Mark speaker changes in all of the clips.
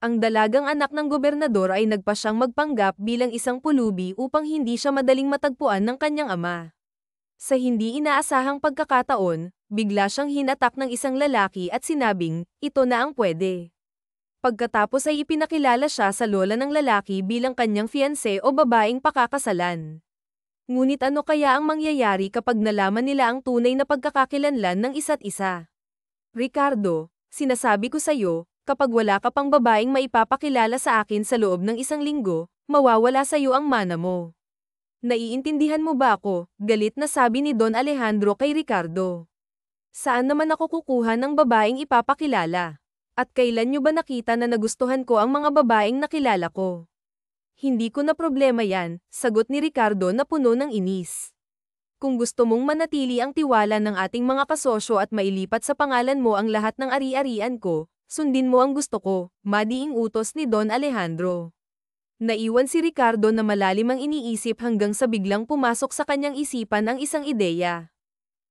Speaker 1: Ang dalagang anak ng gobernador ay nagpa siyang magpanggap bilang isang pulubi upang hindi siya madaling matagpuan ng kanyang ama. Sa hindi inaasahang pagkakataon, bigla siyang hinatak ng isang lalaki at sinabing, ito na ang pwede. Pagkatapos ay ipinakilala siya sa lola ng lalaki bilang kanyang fiancé o babaeng pakakasalan. Ngunit ano kaya ang mangyayari kapag nalaman nila ang tunay na pagkakakilanlan ng isa't isa? Ricardo, sinasabi ko sa'yo, kapag wala ka pang babaeng maipapakilala sa akin sa loob ng 1 linggo, mawawala sa'yo ang mana mo. Naiintindihan mo ba ako? Galit na sabi ni Don Alejandro kay Ricardo. Saan naman ako kukuha ng babaeng ipapakilala? At kailan nyo ba nakita na nagustuhan ko ang mga babaeng nakilala ko? Hindi ko na problema yan, sagot ni Ricardo na puno ng inis. Kung gusto mong manatili ang tiwala ng ating mga kasosyo at mailipat sa pangalan mo ang lahat ng ari-arian ko, sundin mo ang gusto ko, madiing utos ni Don Alejandro. Naiwan si Ricardo na malalim ang iniisip hanggang sa biglang pumasok sa kanyang isipan ang isang ideya.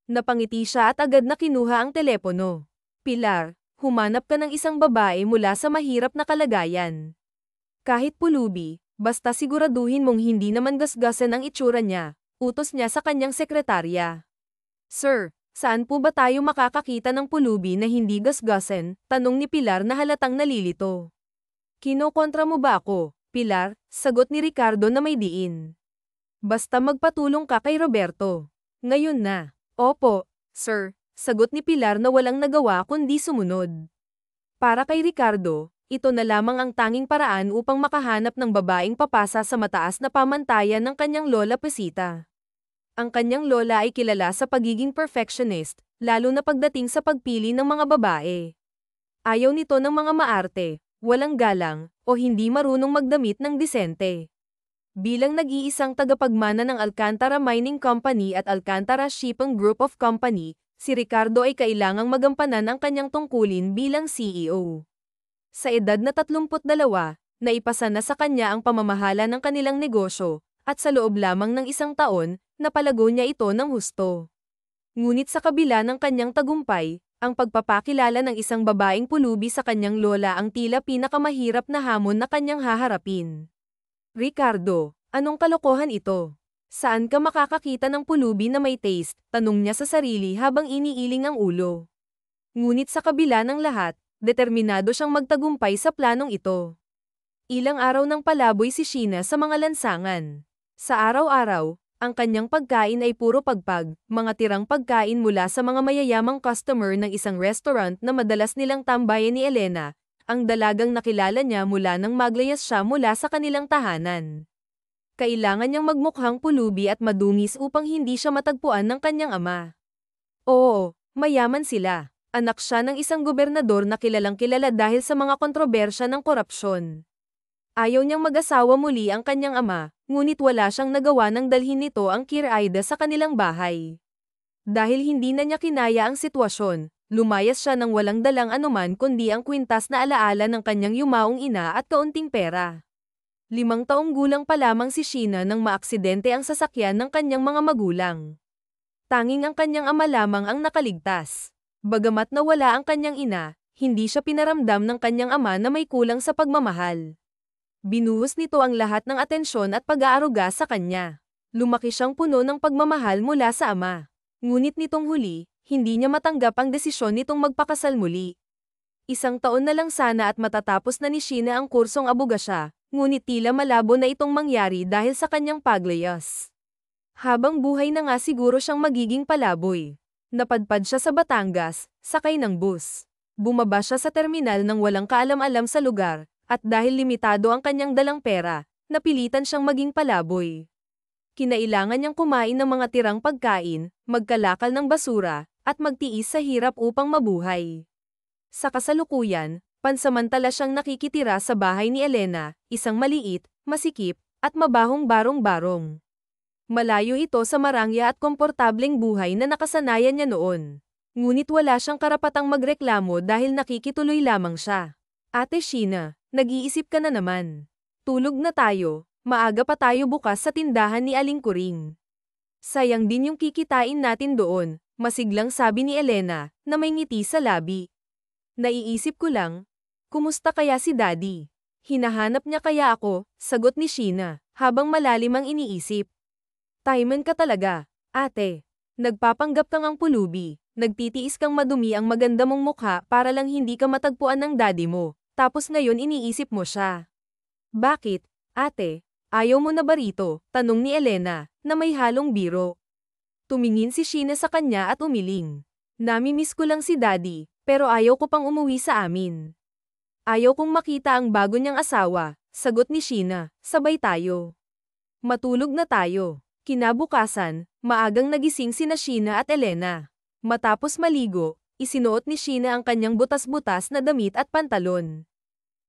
Speaker 1: Napangiti siya at agad na kinuha ang telepono. Pilar, humanap ka ng isang babae mula sa mahirap na kalagayan. Kahit pulubi, basta siguraduhin mong hindi naman gasgasan ang itsura niya, utos niya sa kanyang sekretarya. Sir, saan po ba tayo makakakita ng pulubi na hindi gasgasan? Tanong ni Pilar na halatang nalilito. Kinokontra mo ba ako, Pilar? Sagot ni Ricardo na may diin. Basta magpatulong ka kay Roberto. Ngayon na. Opo, sir, sagot ni Pilar na walang nagawa kundi sumunod. Para kay Ricardo, ito na lamang ang tanging paraan upang makahanap ng babaeng papasa sa mataas na pamantayan ng kanyang lola Pesita. Ang kanyang lola ay kilala sa pagiging perfectionist, lalo na pagdating sa pagpili ng mga babae. Ayaw nito ng mga maarte, walang galang, o hindi marunong magdamit ng disente. Bilang nag-iisang tagapagmana ng Alcantara Mining Company at Alcantara Shipping Group of Company, si Ricardo ay kailangang magampanan ang kanyang tungkulin bilang CEO. Sa edad na 32, naipasa na sa kanya ang pamamahala ng kanilang negosyo, at sa loob lamang ng 1 taon, napalago niya ito ng husto. Ngunit sa kabila ng kanyang tagumpay, ang pagpapakilala ng isang babaeng pulubi sa kanyang lola ang tila pinakamahirap na hamon na kanyang haharapin. Ricardo, anong kalokohan ito? Saan ka makakakita ng pulubi na may taste? Tanong niya sa sarili habang iniiling ang ulo. Ngunit sa kabila ng lahat, determinado siyang magtagumpay sa planong ito. Ilang araw nang palaboy si Sheena sa mga lansangan. Sa araw-araw, ang kanyang pagkain ay puro pagpag, mga tirang pagkain mula sa mga mayayamang customer ng isang restaurant na madalas nilang tambayan ni Elena, ang dalagang nakilala niya mula nang maglayas siya mula sa kanilang tahanan. Kailangan niyang magmukhang pulubi at madungis upang hindi siya matagpuan ng kanyang ama. Oo, mayaman sila. Anak siya ng isang gobernador na kilalang kilala dahil sa mga kontrobersya ng korupsyon. Ayaw niyang mag-asawa muli ang kanyang ama, ngunit wala siyang nagawa nang dalhin nito ang Kir-Ida sa kanilang bahay. Dahil hindi na niya kinaya ang sitwasyon, lumayas siya nang walang dalang anuman kundi ang kwintas na alaala ng kanyang yumaong ina at kaunting pera. 5 taong gulang pa lamang si Sheena nang maaksidente ang sasakyan ng kanyang mga magulang. Tanging ang kanyang ama lamang ang nakaligtas. Bagamat nawala ang kanyang ina, hindi siya pinaramdam ng kanyang ama na may kulang sa pagmamahal. Binuhos nito ang lahat ng atensyon at pag-aaruga sa kanya. Lumaki siyang puno ng pagmamahal mula sa ama. Ngunit nitong huli, hindi niya matanggap ang desisyon nitong magpakasal muli. 1 taon na lang sana at matatapos na ni Sheena ang kursong abogasya, ngunit tila malabo na itong mangyari dahil sa kanyang paglayas. Habang buhay na nga siguro siyang magiging palaboy. Napadpad siya sa Batangas, sakay ng bus. Bumaba siya sa terminal nang walang kaalam-alam sa lugar, at dahil limitado ang kanyang dalang pera, napilitan siyang maging palaboy. Kinailangan niyang kumain ng mga tirang pagkain, magkalakal ng basura, at magtiis sa hirap upang mabuhay. Sa kasalukuyan, pansamantala siyang nakikitira sa bahay ni Elena, isang maliit, masikip, at mabahong barong-barong. Malayo ito sa marangya at komportableng buhay na nakasanayan niya noon. Ngunit wala siyang karapatang magreklamo dahil nakikituloy lamang siya. Ate Sheena, nag-iisip ka na naman. Tulog na tayo, maaga pa tayo bukas sa tindahan ni Aling Kuring. Sayang din yung kikitain natin doon, masiglang sabi ni Elena, na may ngiti sa labi. Naiisip ko lang, Kumusta kaya si Daddy? Hinahanap niya kaya ako, sagot ni Sheena, habang malalim ang iniisip. Timon ka talaga, ate. Nagpapanggap kang ang pulubi, nagtitiis kang madumi ang maganda mong mukha para lang hindi ka matagpuan ng daddy mo, tapos ngayon iniisip mo siya. Bakit, ate? Ayaw mo na ba rito? Tanong ni Elena, na may halong biro. Tumingin si Sheena sa kanya at umiling. Nami-miss ko lang si daddy, pero ayaw ko pang umuwi sa amin. Ayaw kong makita ang bago niyang asawa, sagot ni Sheena, sabay tayo. Matulog na tayo. Kinabukasan, maagang nagising sina Sheena at Elena. Matapos maligo, isinuot ni Sheena ang kanyang butas-butas na damit at pantalon.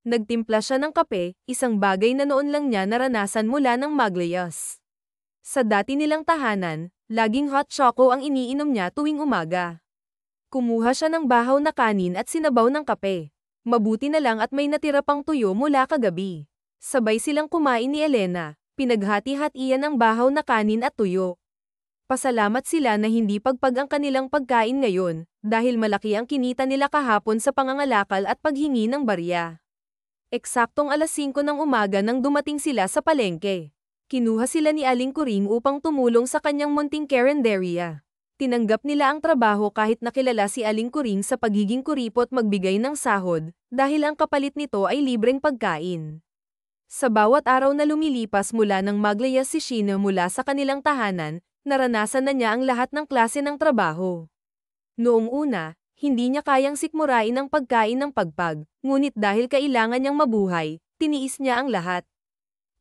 Speaker 1: Nagtimpla siya ng kape, isang bagay na noon lang niya naranasan mula ng Maglias. Sa dati nilang tahanan, laging hot choco ang iniinom niya tuwing umaga. Kumuha siya ng bahaw na kanin at sinabaw ng kape. Mabuti na lang at may natira pang tuyo mula kagabi. Sabay silang kumain ni Elena. Pinaghati-hatian ang bahaw na kanin at tuyo. Pasalamat sila na hindi pagpag ang kanilang pagkain ngayon, dahil malaki ang kinita nila kahapon sa pangangalakal at paghingi ng barya. Eksaktong alas 5 ng umaga nang dumating sila sa palengke. Kinuha sila ni Aling Kuring upang tumulong sa kanyang munting karenderya. Tinanggap nila ang trabaho kahit nakilala si Aling Kuring sa pagiging kuripot magbigay ng sahod, dahil ang kapalit nito ay libreng pagkain. Sa bawat araw na lumilipas mula nang maglayas si Sheena mula sa kanilang tahanan, naranasan na niya ang lahat ng klase ng trabaho. Noong una, hindi niya kayang sikmurain ang pagkain ng pagpag, ngunit dahil kailangan niyang mabuhay, tiniis niya ang lahat.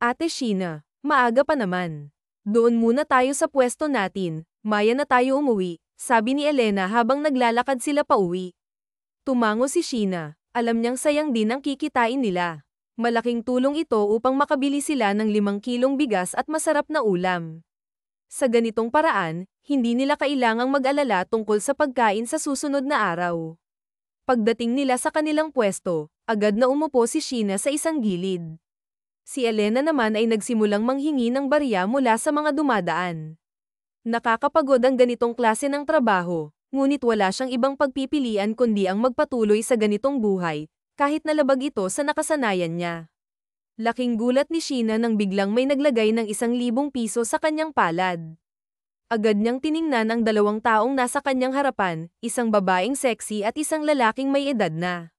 Speaker 1: Ate Sheena, maaga pa naman. Doon muna tayo sa pwesto natin, maya na tayo umuwi, sabi ni Elena habang naglalakad sila pauwi. Tumango si Sheena, alam niyang sayang din ang kikitain nila. Malaking tulong ito upang makabili sila ng 5 kilong bigas at masarap na ulam. Sa ganitong paraan, hindi nila kailangang mag-alala tungkol sa pagkain sa susunod na araw. Pagdating nila sa kanilang pwesto, agad na umupo si Sheena sa isang gilid. Si Elena naman ay nagsimulang manghingi ng barya mula sa mga dumadaan. Nakakapagod ang ganitong klase ng trabaho, ngunit wala siyang ibang pagpipilian kundi ang magpatuloy sa ganitong buhay, kahit nalabag ito sa nakasanayan niya. Laking gulat ni Sheena nang biglang may naglagay ng 1,000 piso sa kanyang palad. Agad niyang tiningnan ang 2 taong nasa kanyang harapan, isang babaeng sexy at isang lalaking may edad na.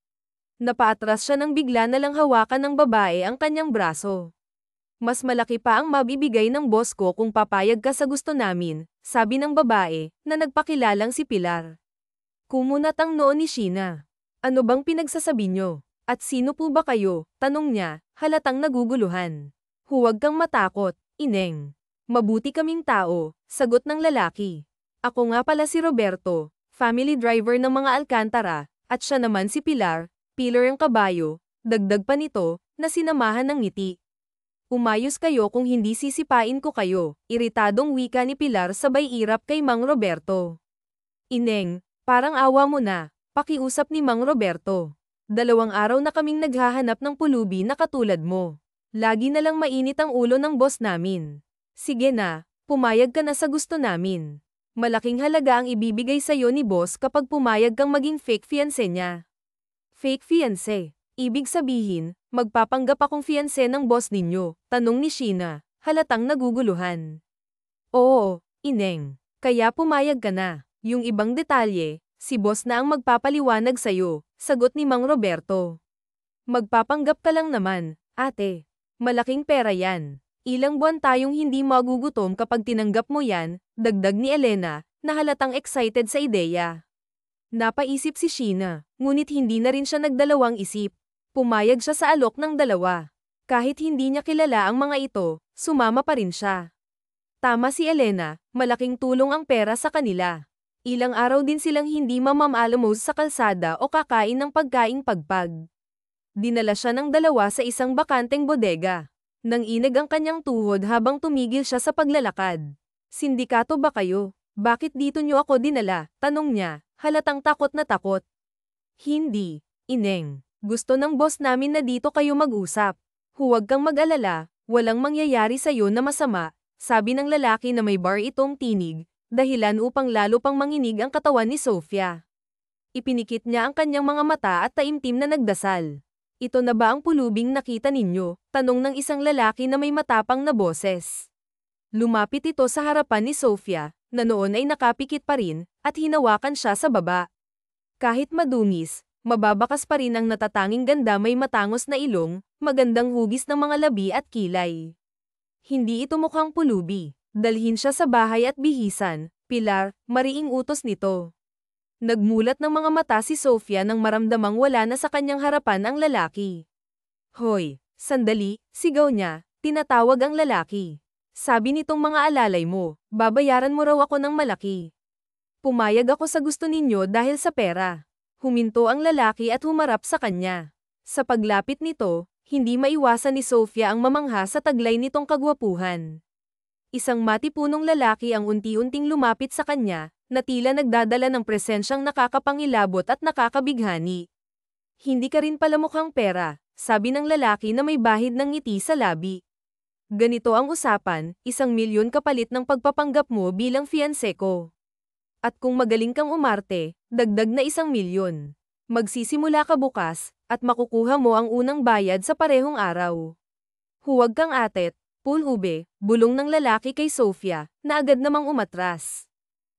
Speaker 1: Napaatras siya nang bigla na lang hawakan ng babae ang kanyang braso. Mas malaki pa ang mabibigay ng boss ko kung papayag ka sa gusto namin, sabi ng babae, na nagpakilalang si Pilar. Kumunat ang noo ni Sheena. Ano bang pinagsasabi niyo? At sino po ba kayo? Tanong niya, halatang naguguluhan. Huwag kang matakot, Ineng. Mabuti kaming tao, sagot ng lalaki. Ako nga pala si Roberto, family driver ng mga Alcantara, at siya naman si Pilar, Pilar ang kabayo, dagdag pa nito, na sinamahan ng ngiti. Umayos kayo kung hindi sisipain ko kayo, iritadong wika ni Pilar sabay irap kay Mang Roberto. Ineng, parang awa mo na. Pakiusap ni Mang Roberto. 2 araw na kaming naghahanap ng pulubi na katulad mo. Lagi na lang mainit ang ulo ng boss namin. Sige na, pumayag ka na sa gusto namin. Malaking halaga ang ibibigay sa'yo ni boss kapag pumayag kang maging fake fiancé niya. Fake fiancé? Ibig sabihin, magpapanggap akong fiancé ng boss ninyo, tanong ni Sheena, halatang naguguluhan. Oo, Ineng. Kaya pumayag ka na. Yung ibang detalye, si boss na ang magpapaliwanag sa'yo, sagot ni Mang Roberto. Magpapanggap ka lang naman, ate. Malaking pera yan. Ilang buwan tayong hindi magugutom kapag tinanggap mo yan, dagdag ni Elena, na halatang excited sa ideya. Napaisip si Sheena, ngunit hindi na rin siya nagdalawang isip. Pumayag siya sa alok ng 2. Kahit hindi niya kilala ang mga ito, sumama pa rin siya. Tama si Elena, malaking tulong ang pera sa kanila. Ilang araw din silang hindi mamamaalamos sa kalsada o kakain ng pagkaing pagpag. Dinala siya ng 2 sa isang bakanteng bodega. Nang inag ang kanyang tuhod habang tumigil siya sa paglalakad. Sindikato ba kayo? Bakit dito niyo ako dinala? Tanong niya, halatang takot na takot. Hindi, Ineng. Gusto ng boss namin na dito kayo mag-usap. Huwag kang mag-alala, walang mangyayari sa'yo na masama, sabi ng lalaki na may bar itong tinig. Dahilan upang lalo pang manginig ang katawan ni Sofia. Ipinikit niya ang kanyang mga mata at taimtim na nagdasal. Ito na ba ang pulubing nakita ninyo? Tanong ng isang lalaki na may matapang na boses. Lumapit ito sa harapan ni Sofia, na noon ay nakapikit pa rin, at hinawakan siya sa baba. Kahit madungis, mababakas pa rin ang natatanging ganda, may matangos na ilong, magandang hugis ng mga labi at kilay. Hindi ito mukhang pulubi. Dalhin siya sa bahay at bihisan. Pilar, mariing utos nito. Nagmulat ng mga mata si Sofia nang maramdamang wala na sa kanyang harapan ang lalaki. Hoy, sandali, sigaw niya, tinatawag ang lalaki. Sabi nitong mga alalay mo, babayaran mo raw ako ng malaki. Pumayag ako sa gusto ninyo dahil sa pera. Huminto ang lalaki at humarap sa kanya. Sa paglapit nito, hindi maiwasan ni Sofia ang mamangha sa taglay nitong kagwapuhan. Isang matipunong lalaki ang unti-unting lumapit sa kanya, na tila nagdadala ng presensyang nakakapangilabot at nakakabighani. Hindi ka rin pala mukhang pera, sabi ng lalaki na may bahid ng ngiti sa labi. Ganito ang usapan, 1,000,000 kapalit ng pagpapanggap mo bilang fiancé ko. At kung magaling kang umarte, dagdag na 1,000,000. Magsisimula ka bukas, at makukuha mo ang unang bayad sa parehong araw. Huwag kang atet, pulube, bulong ng lalaki kay Sofia, na agad namang umatras.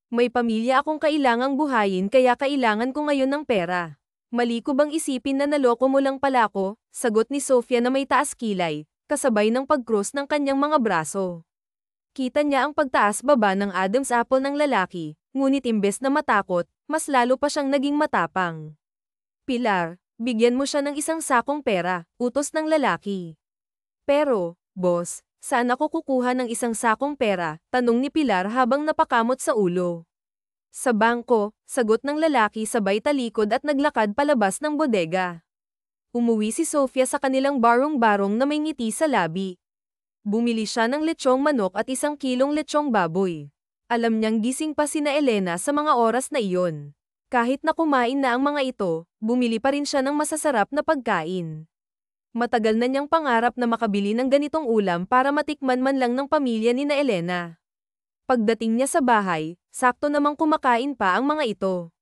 Speaker 1: May pamilya akong kailangang buhayin kaya kailangan ko ngayon ng pera. Mali ko bang isipin na naloko mo lang pala ako? Sagot ni Sofia na may taas kilay, kasabay ng pag-cross ng kanyang mga braso. Kita niya ang pagtaas-baba ng Adam's apple ng lalaki, ngunit imbes na matakot, mas lalo pa siyang naging matapang. Pilar, bigyan mo siya ng isang sakong pera, utos ng lalaki. Pero, boss, saan ako kukuha ng isang sakong pera? Tanong ni Pilar habang napakamot sa ulo. Sa bangko, sagot ng lalaki sabay talikod at naglakad palabas ng bodega. Umuwi si Sofia sa kanilang barong-barong na may ngiti sa labi. Bumili siya ng lechong manok at 1 kilong lechong baboy. Alam niyang gising pa sina Elena sa mga oras na iyon. Kahit na kumain na ang mga ito, bumili pa rin siya ng masasarap na pagkain. Matagal na niyang pangarap na makabili ng ganitong ulam para matikman man lang ng pamilya ni na Elena. Pagdating niya sa bahay, sakto namang kumakain pa ang mga ito.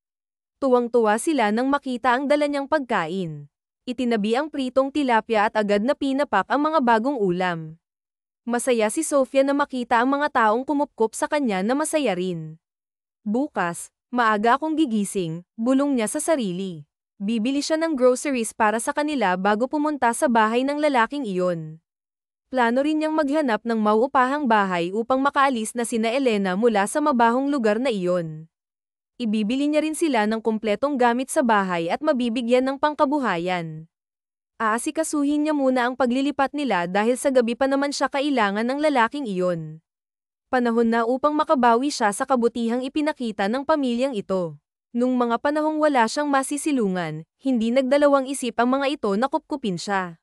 Speaker 1: Tuwang-tuwa sila nang makita ang dala niyang pagkain. Itinabi ang pritong tilapia at agad na pinapak ang mga bagong ulam. Masaya si Sofia na makita ang mga taong kumupkop sa kanya na masaya rin. Bukas, maaga akong gigising, bulong niya sa sarili. Bibili siya ng groceries para sa kanila bago pumunta sa bahay ng lalaking iyon. Plano rin niyang maghanap ng mauupahang bahay upang makaalis na sina Elena mula sa mabahong lugar na iyon. Ibibili niya rin sila ng kumpletong gamit sa bahay at mabibigyan ng pangkabuhayan. Aasikasuhin niya muna ang paglilipat nila dahil sa gabi pa naman siya kailangan ng lalaking iyon. Panahon na upang makabawi siya sa kabutihang ipinakita ng pamilyang ito. Nung mga panahong wala siyang masisilungan, hindi nagdalawang isip ang mga ito na kupkupin siya.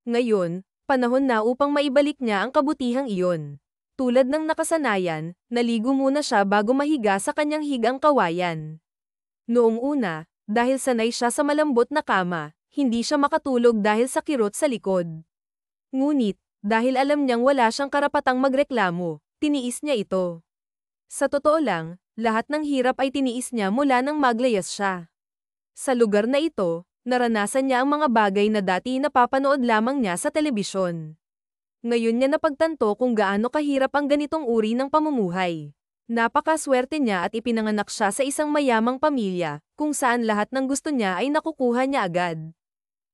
Speaker 1: Ngayon, panahon na upang maibalik niya ang kabutihang iyon. Tulad ng nakasanayan, naligo muna siya bago mahiga sa kanyang higang kawayan. Noong una, dahil sanay siya sa malambot na kama, hindi siya makatulog dahil sa kirot sa likod. Ngunit, dahil alam niyang wala siyang karapatang magreklamo, tiniis niya ito. Sa totoo lang, lahat ng hirap ay tiniis niya mula nang maglayas siya. Sa lugar na ito, naranasan niya ang mga bagay na dati napapanood lamang niya sa telebisyon. Ngayon niya napagtanto kung gaano kahirap ang ganitong uri ng pamumuhay. Napakaswerte niya at ipinanganak siya sa isang mayamang pamilya, kung saan lahat ng gusto niya ay nakukuha niya agad.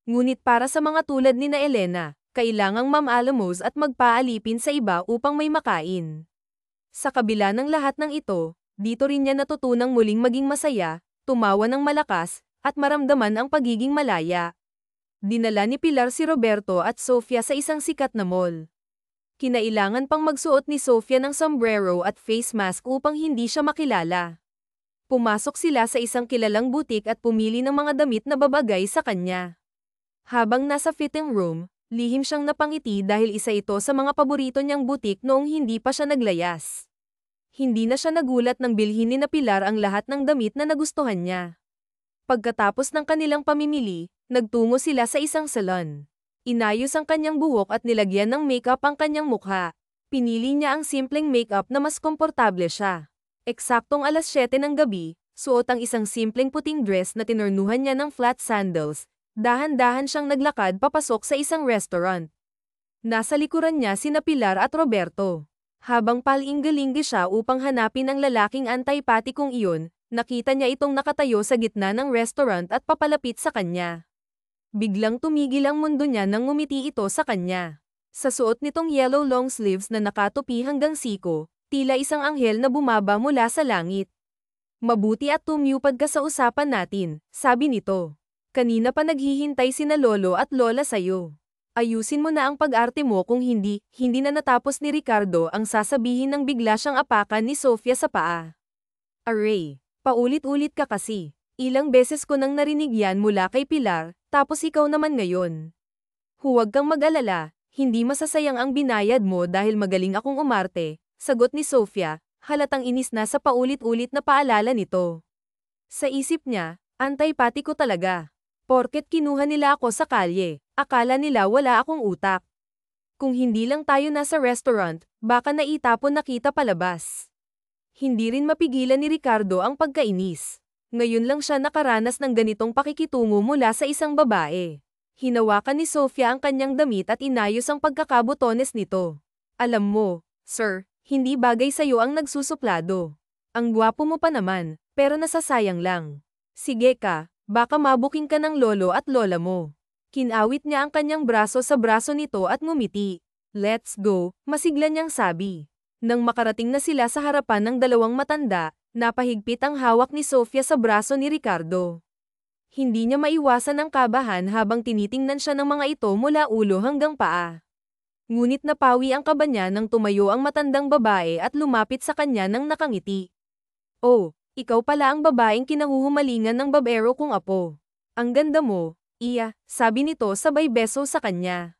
Speaker 1: Ngunit para sa mga tulad ni na Elena, kailangang mamalamos at magpaalipin sa iba upang may makain. Sa kabila ng lahat ng ito, dito rin niya natutunang muling maging masaya, tumawa ng malakas, at maramdaman ang pagiging malaya. Dinala ni Pilar si Roberto at Sofia sa isang sikat na mall. Kinailangan pang magsuot ni Sofia ng sombrero at face mask upang hindi siya makilala. Pumasok sila sa isang kilalang butik at pumili ng mga damit na babagay sa kanya. Habang nasa fitting room, lihim siyang napangiti dahil isa ito sa mga paborito niyang butik noong hindi pa siya naglayas. Hindi na siya nagulat nang bilhin ni na Pilar ang lahat ng damit na nagustuhan niya. Pagkatapos ng kanilang pamimili, nagtungo sila sa isang salon. Inayos ang kanyang buhok at nilagyan ng makeup ang kanyang mukha. Pinili niya ang simpleng makeup na mas komportable siya. Eksaktong alas 7 ng gabi, suot ang isang simpleng puting dress na tinornuhan niya ng flat sandals, Dahan-dahan siyang naglakad papasok sa isang restaurant. Nasa likuran niya sina Pilar at Roberto. Habang palinggi-linggi siya upang hanapin ang lalaking antipatikong iyon, nakita niya itong nakatayo sa gitna ng restaurant at papalapit sa kanya. Biglang tumigil ang mundo niya nang ngumiti ito sa kanya. Sa suot nitong yellow long sleeves na nakatupi hanggang siko, tila isang anghel na bumaba mula sa langit. Mabuti at tumupad ka sa usapan natin, sabi nito. Kanina pa naghihintay sina lolo at lola sa'yo. Ayusin mo na ang pag-arte mo kung hindi na natapos ni Ricardo ang sasabihin nang bigla siyang apakan ni Sofia sa paa. Aray, paulit-ulit ka kasi. Ilang beses ko nang narinig yan mula kay Pilar, tapos ikaw naman ngayon. Huwag kang mag-alala, hindi masasayang ang binayad mo dahil magaling akong umarte, sagot ni Sofia, halatang inis na sa paulit-ulit na paalala nito. Sa isip niya, antipatiko talaga. Porket kinuha nila ako sa kalye, akala nila wala akong utak. Kung hindi lang tayo nasa restaurant, baka naitapon na kita palabas. Hindi rin mapigilan ni Ricardo ang pagkainis. Ngayon lang siya nakaranas ng ganitong pakikitungo mula sa isang babae. Hinawakan ni Sofia ang kanyang damit at inayos ang pagkakabotones nito. Alam mo, sir, hindi bagay sa'yo ang nagsusuplado. Ang gwapo mo pa naman, pero nasasayang lang. Sige ka. Baka mabuking ka ng lolo at lola mo. Kinawit niya ang kanyang braso sa braso nito at ngumiti. Let's go, masigla niyang sabi. Nang makarating na sila sa harapan ng dalawang matanda, napahigpit ang hawak ni Sofia sa braso ni Ricardo. Hindi niya maiwasan ang kabahan habang tinitingnan siya ng mga ito mula ulo hanggang paa. Ngunit napawi ang kaba niya nang tumayo ang matandang babae at lumapit sa kanya nang nakangiti. Oh! Ikaw pala ang babaeng kinahuhumalingan ng babero kong apo. Ang ganda mo, iya, sabi nito sabay beso sa kanya.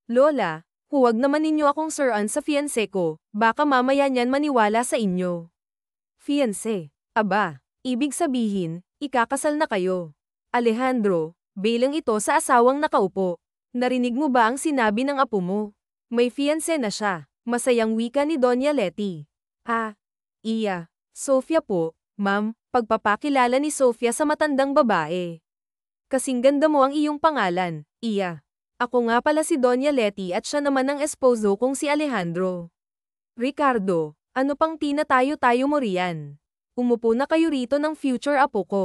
Speaker 1: Lola, huwag naman ninyo akong siran sa fiancé ko, baka mamaya niyan maniwala sa inyo. Fiancé, aba, ibig sabihin, ikakasal na kayo. Alejandro, bilang ito sa asawang nakaupo. Narinig mo ba ang sinabi ng apo mo? May fiancé na siya, masayang wika ni Doña Letty. Ah, iya, Sofia po. Ma'am, pagpapakilala ni Sofia sa matandang babae. Kasing ganda mo ang iyong pangalan, iya. Ako nga pala si Doña Letty at siya naman ang esposo kong si Alejandro. Ricardo, ano pang tinatayo-tayo mo riyan? Umupo na kayo rito ng future apo ko.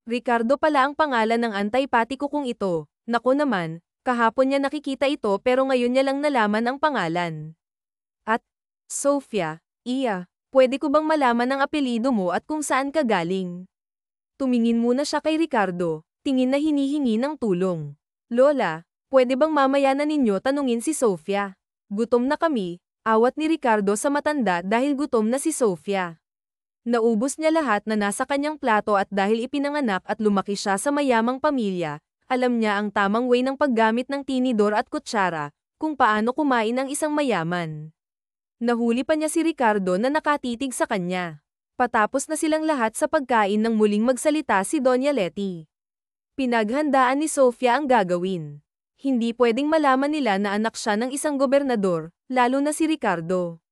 Speaker 1: Ricardo pala ang pangalan ng antipatiko kong ito. Naku naman, kahapon niya nakikita ito pero ngayon niya lang nalaman ang pangalan. At, Sofia, iya. Pwede ko bang malaman ang apelido mo at kung saan ka galing? Tumingin muna siya kay Ricardo, tingin na hinihingi ng tulong. Lola, pwede bang mamaya na ninyo tanungin si Sofia? Gutom na kami, awat ni Ricardo sa matanda dahil gutom na si Sofia. Naubos niya lahat na nasa kanyang plato at dahil ipinanganak at lumaki siya sa mayamang pamilya, alam niya ang tamang way ng paggamit ng tinidor at kutsara, kung paano kumain ang isang mayaman. Nahuli pa niya si Ricardo na nakatitig sa kanya. Patapos na silang lahat sa pagkain nang muling magsalita si Doña Letty. Pinaghandaan ni Sofia ang gagawin. Hindi pwedeng malaman nila na anak siya ng isang gobernador, lalo na si Ricardo.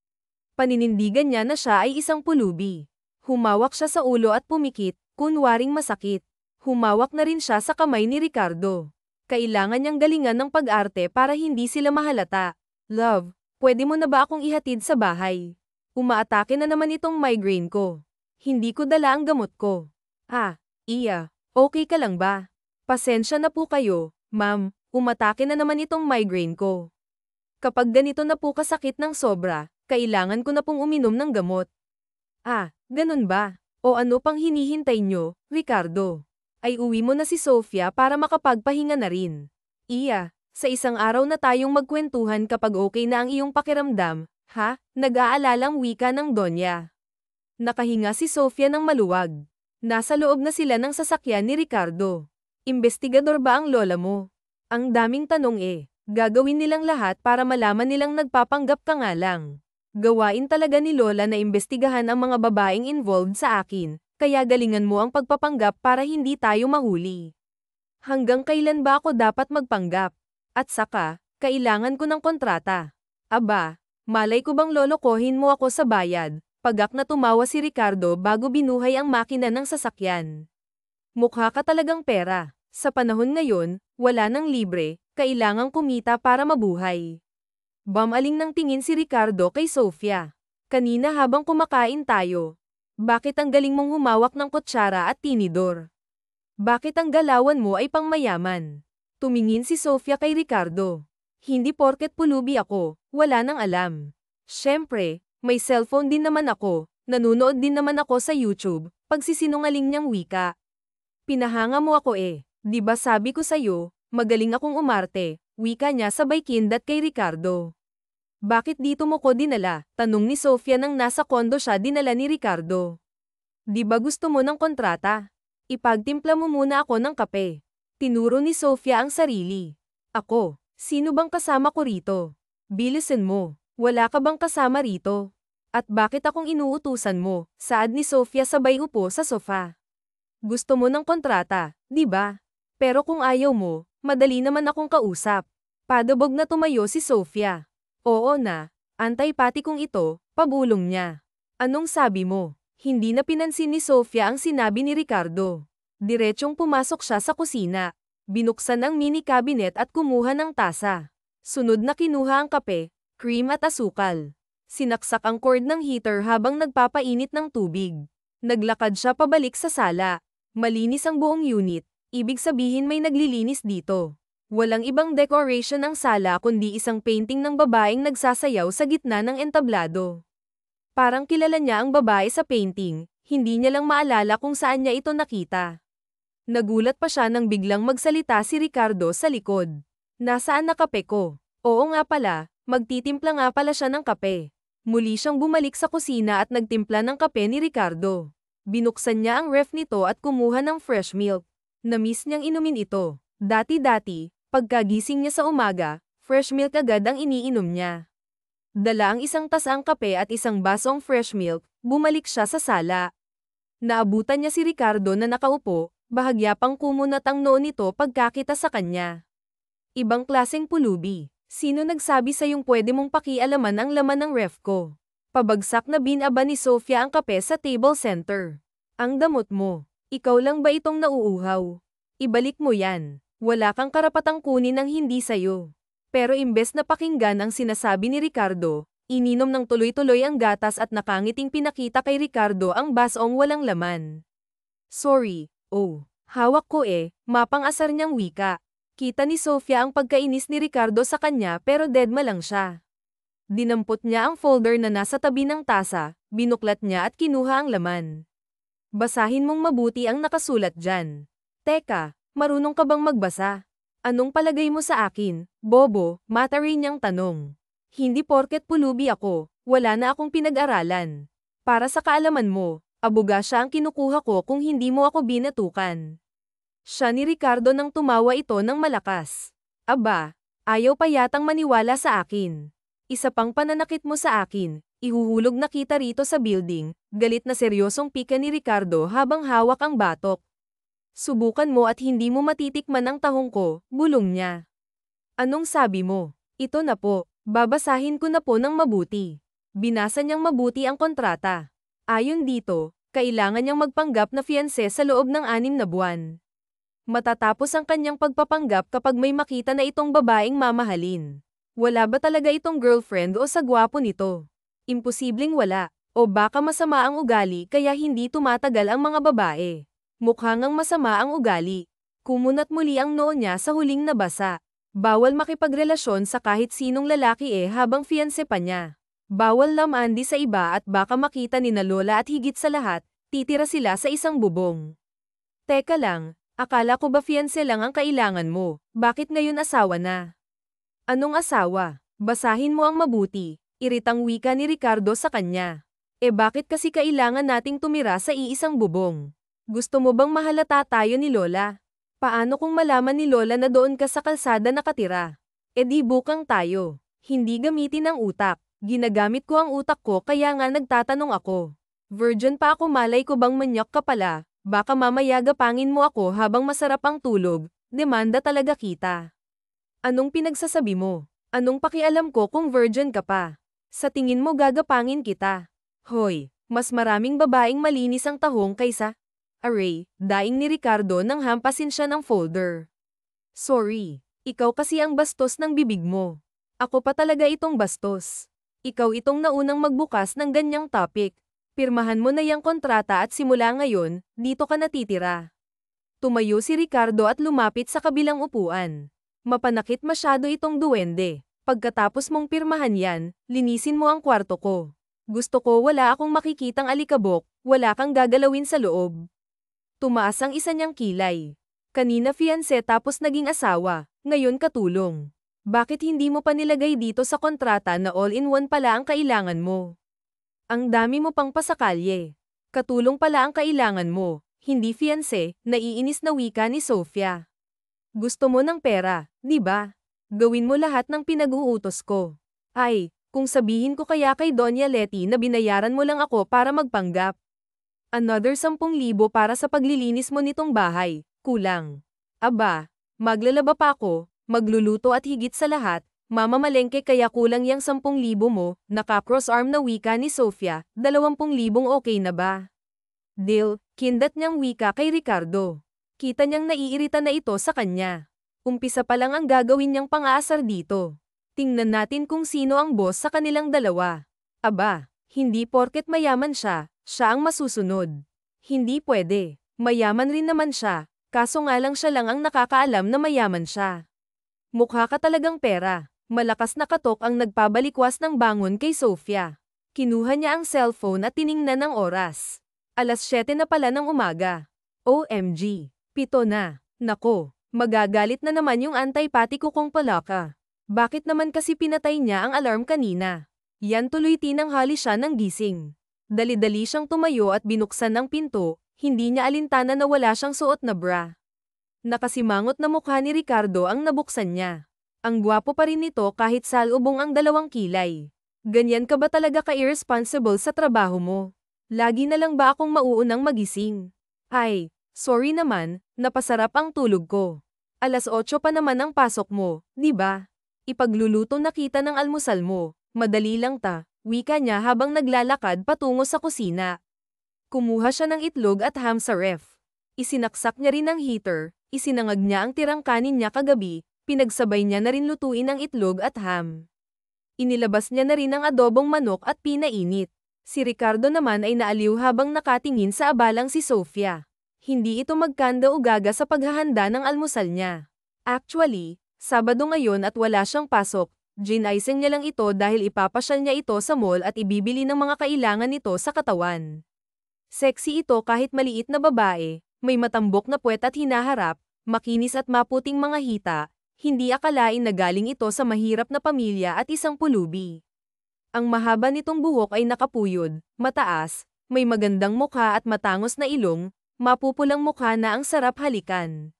Speaker 1: Paninindigan niya na siya ay isang pulubi. Humawak siya sa ulo at pumikit, kunwaring masakit. Humawak na rin siya sa kamay ni Ricardo. Kailangan niyang galingan ng pag-arte para hindi sila mahalata. Love. Pwede mo na ba akong ihatid sa bahay? Umaatake na naman itong migraine ko. Hindi ko dala ang gamot ko. Ah, iya, okay ka lang ba? Pasensya na po kayo, ma'am, umatake na naman itong migraine ko. Kapag ganito na po kasakit ng sobra, kailangan ko na pong uminom ng gamot. Ah, ganun ba? O ano pang hinihintay nyo, Ricardo? Ay uwi mo na si Sofia para makapagpahinga na rin. Iya. Sa isang araw na tayong magkwentuhan kapag okay na ang iyong pakiramdam, ha? Nag-aalalang wika ng Donya. Nakahinga si Sofia ng maluwag. Nasa loob na sila ng sasakyan ni Ricardo. Investigador ba ang lola mo? Ang daming tanong eh. Gagawin nilang lahat para malaman nilang nagpapanggap ka nga lang. Gawain talaga ni lola na imbestigahan ang mga babaeng involved sa akin, kaya galingan mo ang pagpapanggap para hindi tayo mahuli. Hanggang kailan ba ako dapat magpanggap? At saka, kailangan ko ng kontrata. Aba, malay ko bang lolokohin mo ako sa bayad? Pagak na tumawa si Ricardo bago binuhay ang makina ng sasakyan. Mukha ka talagang pera. Sa panahon ngayon, wala nang libre, kailangang kumita para mabuhay. Bumaling ng tingin si Ricardo kay Sofia. Kanina habang kumakain tayo. Bakit ang galing mong humawak ng kutsara at tinidor? Bakit ang galawan mo ay pangmayaman? Tumingin si Sofia kay Ricardo. Hindi porket pulubi ako, wala nang alam. Siyempre, may cellphone din naman ako, nanunood din naman ako sa YouTube, pagsisinungaling niyang wika. Pinahanga mo ako eh, di ba sabi ko sa'yo, magaling akong umarte, wika niya sabay kindat kay Ricardo. Bakit dito mo ko dinala? Tanong ni Sofia nang nasa kondo siya dinala ni Ricardo. Di ba gusto mo ng kontrata? Ipagtimpla mo muna ako ng kape. Tinuro ni Sofia ang sarili. Ako, sino bang kasama ko rito? Bilisan mo, wala ka bang kasama rito? At bakit akong inuutusan mo? Saad ni Sofia sabay upo sa sofa. Gusto mo ng kontrata, di ba? Pero kung ayaw mo, madali naman akong kausap. Padabog na tumayo si Sofia. Oo na, antay-pati kong ito, pabulong niya. Anong sabi mo? Hindi na pinansin ni Sofia ang sinabi ni Ricardo. Diretsyong pumasok siya sa kusina. Binuksan ang mini cabinet at kumuha ng tasa. Sunod na kinuha ang kape, cream at asukal. Sinaksak ang cord ng heater habang nagpapainit ng tubig. Naglakad siya pabalik sa sala. Malinis ang buong unit, ibig sabihin may naglilinis dito. Walang ibang decoration ang sala kundi isang painting ng babaeng nagsasayaw sa gitna ng entablado. Parang kilala niya ang babae sa painting, hindi niya lang maalala kung saan niya ito nakita. Nagulat pa siya nang biglang magsalita si Ricardo sa likod. Nasaan na kape ko? Oo nga pala, magtitimpla nga pala siya ng kape. Muli siyang bumalik sa kusina at nagtimpla ng kape ni Ricardo. Binuksan niya ang ref nito at kumuha ng fresh milk. Namiss niyang inumin ito. Dati-dati, pagkagising niya sa umaga, fresh milk agad ang iniinom niya. Dala ang isang tasang kape at isang basong fresh milk, bumalik siya sa sala. Naabutan niya si Ricardo na nakaupo, bahagya pang kumunat ang noo nito pagkakita sa kanya. Ibang klaseng pulubi. Sino nagsabi sa'yong pwede mong pakialaman ang laman ng ref ko? Pabagsak na binaba ni Sofia ang kape sa table center. Ang damot mo. Ikaw lang ba itong nauuhaw? Ibalik mo yan. Wala kang karapatang kunin ang hindi sayo. Pero imbes na pakinggan ang sinasabi ni Ricardo, ininom ng tuloy-tuloy ang gatas at nakangiting pinakita kay Ricardo ang basong walang laman. Sorry, oh, hawak ko eh, mapang-asar niyang wika. Kita ni Sofia ang pagkainis ni Ricardo sa kanya pero deadma lang siya. Dinampot niya ang folder na nasa tabi ng tasa, binuklat niya at kinuha ang laman. Basahin mong mabuti ang nakasulat dyan. Teka, marunong ka bang magbasa? Anong palagay mo sa akin, bobo? Mata rin niyang tanong. Hindi porket pulubi ako, wala na akong pinag-aralan. Para sa kaalaman mo, abuga siya ang kinukuha ko kung hindi mo ako binatukan. Siya ni Ricardo nang tumawa ito ng malakas. Aba, ayaw pa yatang maniwala sa akin. Isa pang pananakit mo sa akin, ihuhulog na kita rito sa building, galit na seryosong pika ni Ricardo habang hawak ang batok. Subukan mo at hindi mo matitikman ang tahong ko, bulong niya. Anong sabi mo? Ito na po, babasahin ko na po ng mabuti. Binasa niyang mabuti ang kontrata. Ayon dito, kailangan niyang magpanggap na fiancé sa loob ng 6 na buwan. Matatapos ang kanyang pagpapanggap kapag may makita na itong babaeng mamahalin. Wala ba talaga itong girlfriend o sagwapo nito? Imposibleng wala, o baka masama ang ugali kaya hindi tumatagal ang mga babae. Mukhang ang masama ang ugali. Kumunat muli ang noo niya sa huling nabasa. Bawal makipagrelasyon sa kahit sinong lalaki habang fiancé pa niya. Bawal lamandi sa iba at baka makita ni na Lola at higit sa lahat, titira sila sa isang bubong. Teka lang, akala ko ba fiancé lang ang kailangan mo, bakit ngayon asawa na? Anong asawa? Basahin mo ang mabuti, iritang wika ni Ricardo sa kanya. Bakit kasi kailangan nating tumira sa iisang bubong? Gusto mo bang mahalata tayo ni Lola? Paano kung malaman ni Lola na doon ka sa kalsada nakatira? Di bukang tayo. Hindi gamitin ang utak. Ginagamit ko ang utak ko kaya nga nagtatanong ako. Virgin pa ako, malay ko bang manyak ka pala? Baka mamaya gapangin mo ako habang masarap ang tulog. Demanda talaga kita. Anong pinagsasabi mo? Anong pakialam ko kung virgin ka pa? Sa tingin mo gagapangin kita? Hoy, mas maraming babaeng malinis ang tahong kaysa? Aray, daing ni Ricardo nang hampasin siya ng folder. Sorry, ikaw kasi ang bastos ng bibig mo. Ako pa talaga itong bastos. Ikaw itong naunang magbukas ng ganyang topic. Pirmahan mo na yang kontrata at simula ngayon, dito ka natitira. Tumayo si Ricardo at lumapit sa kabilang upuan. Mapanakit masyado itong duwende. Pagkatapos mong pirmahan yan, linisin mo ang kwarto ko. Gusto ko wala akong makikitang alikabok, wala kang gagalawin sa loob. Tumaas ang isa niyang kilay. Kanina fiancé tapos naging asawa, ngayon katulong. Bakit hindi mo pa nilagay dito sa kontrata na all-in-one pala ang kailangan mo? Ang dami mo pang pasakalye. Katulong pala ang kailangan mo, hindi fiancé, naiinis na wika ni Sofia. Gusto mo ng pera, di ba? Gawin mo lahat ng pinag-uutos ko. Ay, kung sabihin ko kaya kay Doña Letty na binayaran mo lang ako para magpanggap. Another 10,000 para sa paglilinis mo nitong bahay, kulang. Aba, maglalaba pa ako, magluluto at higit sa lahat, mamamalengke kaya kulang yang 10,000 mo, naka-cross-arm na wika ni Sofia, 20,000 okay na ba? Deal, kindat niyang wika kay Ricardo. Kita niyang naiirita na ito sa kanya. Umpisa pa lang ang gagawin niyang pang-aasar dito. Tingnan natin kung sino ang boss sa kanilang dalawa. Aba, hindi porket mayaman siya, siya ang masusunod. Hindi pwede. Mayaman rin naman siya, kaso nga lang siya lang ang nakakaalam na mayaman siya. Mukha ka talagang pera. Malakas na katok ang nagpabalikwas ng bangon kay Sofia. Kinuha niya ang cellphone at tiningnan ang oras. 7:00 na pala ng umaga. OMG, 7 na. Nako. Magagalit na naman yung antipatiko kong palaka. Bakit naman kasi pinatay niya ang alarm kanina? Yan tuloy tinanghali siya ng gising. Dali-dali siyang tumayo at binuksan ng pinto, hindi niya alintana na wala siyang suot na bra. Nakasimangot na mukha ni Ricardo ang nabuksan niya. Ang gwapo pa rin nito kahit salubong ang 2 kilay. Ganyan ka ba talaga ka-irresponsible sa trabaho mo? Lagi na lang ba akong mauunang magising? Ay, sorry naman, napasarap ang tulog ko. 8:00 pa naman ang pasok mo, di ba? Ipagluluto na kita ng almusal mo, madali lang ta, wika niya habang naglalakad patungo sa kusina. Kumuha siya ng itlog at ham sa ref. Isinaksak niya rin ang heater, isinangag niya ang tirang kanin niya kagabi, pinagsabay niya na rin lutuin ang itlog at ham. Inilabas niya na rin ang adobong manok at pinainit. Si Ricardo naman ay naaliw habang nakatingin sa abalang si Sofia. Hindi ito magkanda o gaga sa paghahanda ng almusal niya. Actually, Sabado ngayon at wala siyang pasok, ginaising niya lang ito dahil ipapasyal niya ito sa mall at ibibili ng mga kailangan nito sa katawan. Sexy ito kahit maliit na babae, may matambok na puwet at hinaharap, makinis at maputing mga hita, hindi akalain na galing ito sa mahirap na pamilya at isang pulubi. Ang mahaba nitong buhok ay nakapuyod, mataas, may magandang mukha at matangos na ilong, mapupulang mukha na ang sarap halikan.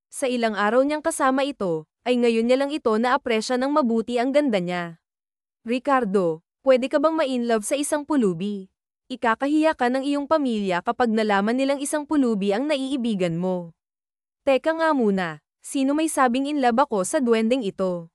Speaker 1: Sa ilang araw niyang kasama ito, ay ngayon niya lang ito na-apresya ng mabuti ang ganda niya. Ricardo, pwede ka bang ma-inlove sa isang pulubi? Ikakahiya ka ng iyong pamilya kapag nalaman nilang isang pulubi ang naiibigan mo. Teka nga muna, sino may sabing inlove ako sa duwendeng ito?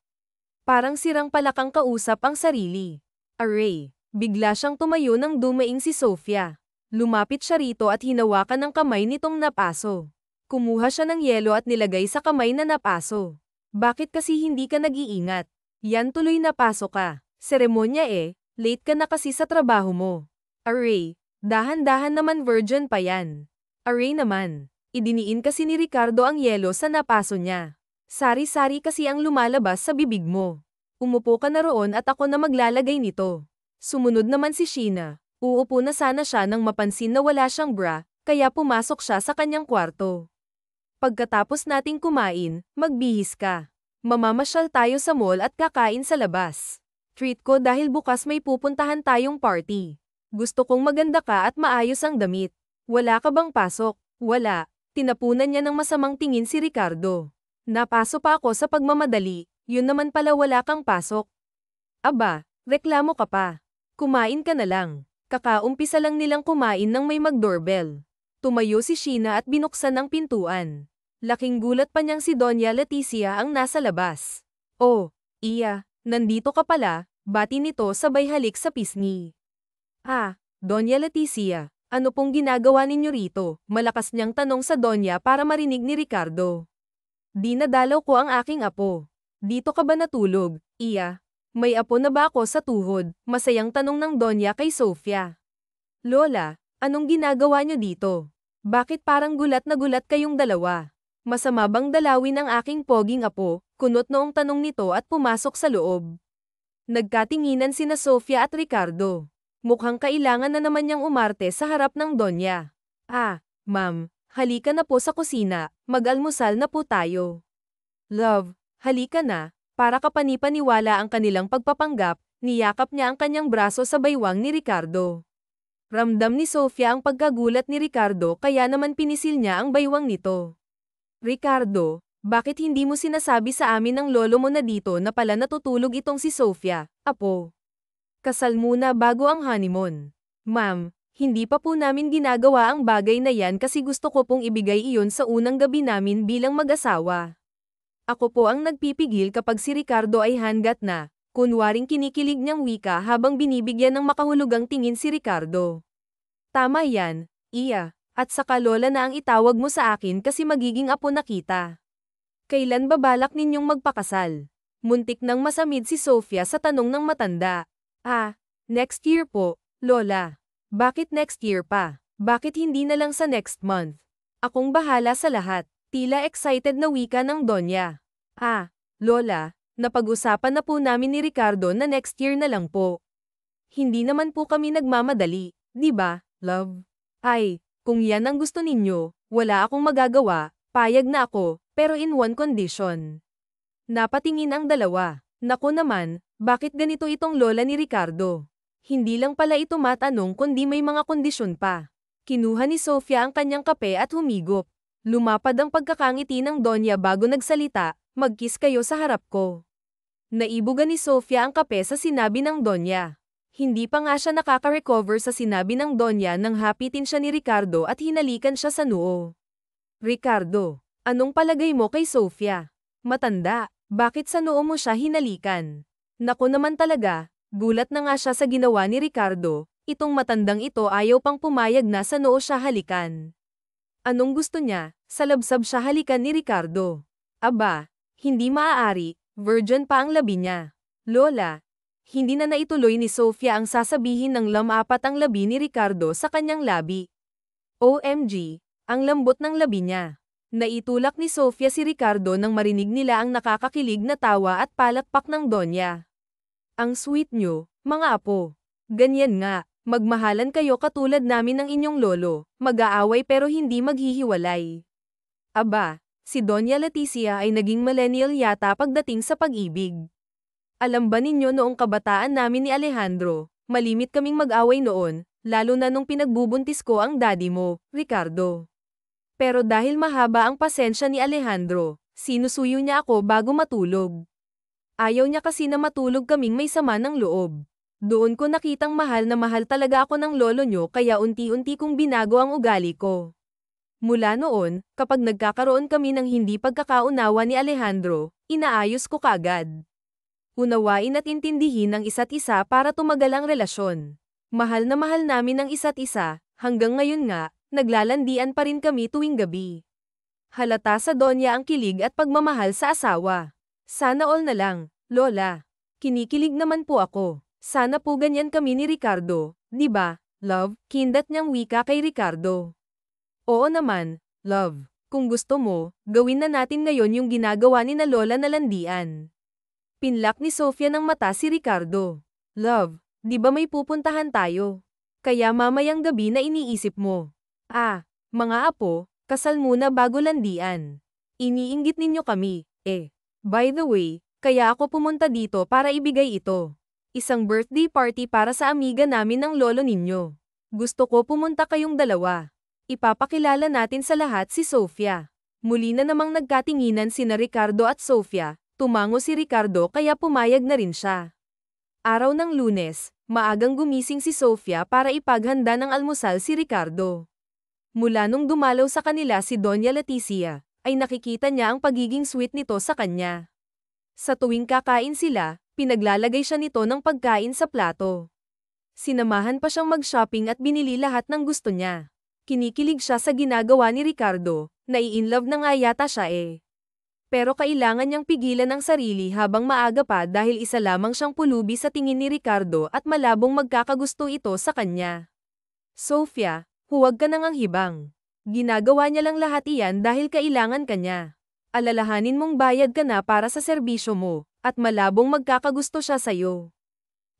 Speaker 1: Parang sirang palakang kausap ang sarili. Aray, bigla siyang tumayo nang dumaing si Sofia. Lumapit siya rito at hinawakan ng kamay nitong napaso. Kumuha siya ng yelo at nilagay sa kamay na napaso. Bakit kasi hindi ka nag-iingat? Yan tuloy napaso ka. Seremonya late ka na kasi sa trabaho mo. Aray, dahan-dahan naman virgin pa yan. Aray naman, idiniin kasi ni Ricardo ang yelo sa napaso niya. Sari-sari kasi ang lumalabas sa bibig mo. Umupo ka na roon at ako na maglalagay nito. Sumunod naman si Sheena. Uupo na sana siya nang mapansin na wala siyang bra, kaya pumasok siya sa kanyang kwarto. Pagkatapos nating kumain, magbihis ka. Mamamasyal tayo sa mall at kakain sa labas. Treat ko dahil bukas may pupuntahan tayong party. Gusto kong maganda ka at maayos ang damit. Wala ka bang pasok? Wala. Tinapunan niya ng masamang tingin si Ricardo. Napaso pa ako sa pagmamadali, yun naman pala wala kang pasok. Aba, reklamo ka pa. Kumain ka na lang. Kakaumpisa lang nilang kumain nang may mag-doorbell. Tumayo si Sheena at binuksan ang pintuan. Laking gulat pa niyang si Doña Leticia ang nasa labas. Oh, iya, nandito ka pala, bati nito sabay halik sa pisngi. Ah, Doña Leticia, Ano pong ginagawa ninyo rito? Malakas niyang tanong sa Donya para marinig ni Ricardo. Dinadalaw ko ang aking apo. Dito ka ba natulog, Iya? May apo na ba ako sa tuhod? Masayang tanong ng Donya kay Sofia. Lola, anong ginagawa niyo dito? Bakit parang gulat na gulat kayong dalawa? Masama bang dalawin ang aking poging apo? Kunot noong tanong nito at pumasok sa loob. Nagkatinginan sina Sofia at Ricardo. Mukhang kailangan na naman niyang umarte sa harap ng Donya. Ma'am, halika na po sa kusina, mag-almusal na po tayo. Love, halika na, para kapanipaniwala ang kanilang pagpapanggap, niyakap niya ang kanyang braso sa baywang ni Ricardo. Ramdam ni Sofia ang pagkagulat ni Ricardo kaya naman pinisil niya ang baywang nito. Ricardo, bakit hindi mo sinasabi sa amin ng lolo mo na dito na pala natutulog itong si Sofia, apo? Kasal muna bago ang honeymoon. Ma'am, hindi pa po namin ginagawa ang bagay na yan kasi gusto ko pong ibigay iyon sa unang gabi namin bilang mag-asawa. Ako po ang nagpipigil kapag si Ricardo ay hangat na, kunwaring kinikilig niyang wika habang binibigyan ng makahulugang tingin si Ricardo. Tama yan, Iya, at saka lola na ang itawag mo sa akin kasi magiging apo na kita. Kailan ba balak ninyong magpakasal? Muntik nang masamid si Sofia sa tanong ng matanda. Next year po, lola. Bakit next year pa? Bakit hindi na lang sa next month? Akong bahala sa lahat. Tila excited na wika ng Donya. Lola, napag-usapan na po namin ni Ricardo na next year na lang po. Hindi naman po kami nagmamadali, di ba, love? Kung yan ang gusto ninyo, wala akong magagawa, payag na ako, pero in one condition. Napatingin ang dalawa. Naku naman, bakit ganito itong lola ni Ricardo? Hindi lang pala ito matanong kundi may mga kondisyon pa. Kinuha ni Sofia ang kanyang kape at humigop. Lumapad ang pagkakangiti ng Donya bago nagsalita, mag-kiss kayo sa harap ko. Naibuga ni Sofia ang kape sa sinabi ng Donya. Hindi pa nga siya nakaka-recover sa sinabi ng Donya nang hapitin siya ni Ricardo at hinalikan siya sa noo. Ricardo, anong palagay mo kay Sofia? Matanda, bakit sa noo mo siya hinalikan? Naku naman talaga, gulat na nga siya sa ginawa ni Ricardo, itong matandang ito ayaw pang pumayag na sa noo siya halikan. Anong gusto niya? Salabsab siya halikan ni Ricardo. Aba, hindi maaari, virgin pa ang labi niya. Lola, hindi na naituloy ni Sofia ang sasabihin ng lamapat ang labi ni Ricardo sa kanyang labi. OMG, ang lambot ng labi niya. Naitulak ni Sofia si Ricardo nang marinig nila ang nakakakilig na tawa at palakpak ng Donya. Ang sweet nyo, mga apo. Ganyan nga, magmahalan kayo katulad namin ng inyong lolo, mag-aaway pero hindi maghihiwalay. Aba, si Donya Leticia ay naging millennial yata pagdating sa pag-ibig. Alam ba ninyo noong kabataan namin ni Alejandro, malimit kaming mag-away noon, lalo na nung pinagbubuntis ko ang daddy mo, Ricardo. Pero dahil mahaba ang pasensya ni Alejandro, sinusuyo niya ako bago matulog. Ayaw niya kasi na matulog kaming may sama ng loob. Doon ko nakitang mahal na mahal talaga ako ng lolo nyo kaya unti-unti kong binago ang ugali ko. Mula noon, kapag nagkakaroon kami ng hindi pagkakaunawa ni Alejandro, inaayos ko kaagad. Unawain at intindihin ang isa't isa para tumagal ang relasyon. Mahal na mahal namin ang isa't isa, hanggang ngayon nga, naglalandian pa rin kami tuwing gabi. Halata sa Donya ang kilig at pagmamahal sa asawa. Sana all na lang, lola. Kinikilig naman po ako. Sana po ganyan kami ni Ricardo, di ba, love? Kindat niyang wika kay Ricardo. Oo naman, love. Kung gusto mo, gawin na natin ngayon yung ginagawa ni na lola na landian. Pinlak ni Sofia ng mata si Ricardo. Love, di ba may pupuntahan tayo? Kaya mamayang gabi na iniisip mo. Mga apo, kasal muna bago landian. Iniinggit ninyo kami, By the way, kaya ako pumunta dito para ibigay ito. Isang birthday party para sa amiga namin ng lolo ninyo. Gusto ko pumunta kayong dalawa. Ipapakilala natin sa lahat si Sofia. Muli na namang nagkatinginan sina Ricardo at Sofia, tumango si Ricardo kaya pumayag na rin siya. Araw ng Lunes, maagang gumising si Sofia para ipaghanda ng almusal si Ricardo. Mula nung dumalaw sa kanila si Donya Leticia, ay nakikita niya ang pagiging sweet nito sa kanya. Sa tuwing kakain sila, pinaglalagay siya nito ng pagkain sa plato. Sinamahan pa siyang mag-shopping at binili lahat ng gusto niya. Kinikilig siya sa ginagawa ni Ricardo, nai-inlove na nga yata siya eh. Pero kailangan niyang pigilan ang sarili habang maaga pa dahil isa lamang siyang pulubi sa tingin ni Ricardo at malabong magkakagusto ito sa kanya. Sofia, huwag ka nang anghibang. Ginagawa niya lang lahat iyan dahil kailangan ka niya. Alalahanin mong bayad ka na para sa serbisyo mo, at malabong magkakagusto siya sa'yo.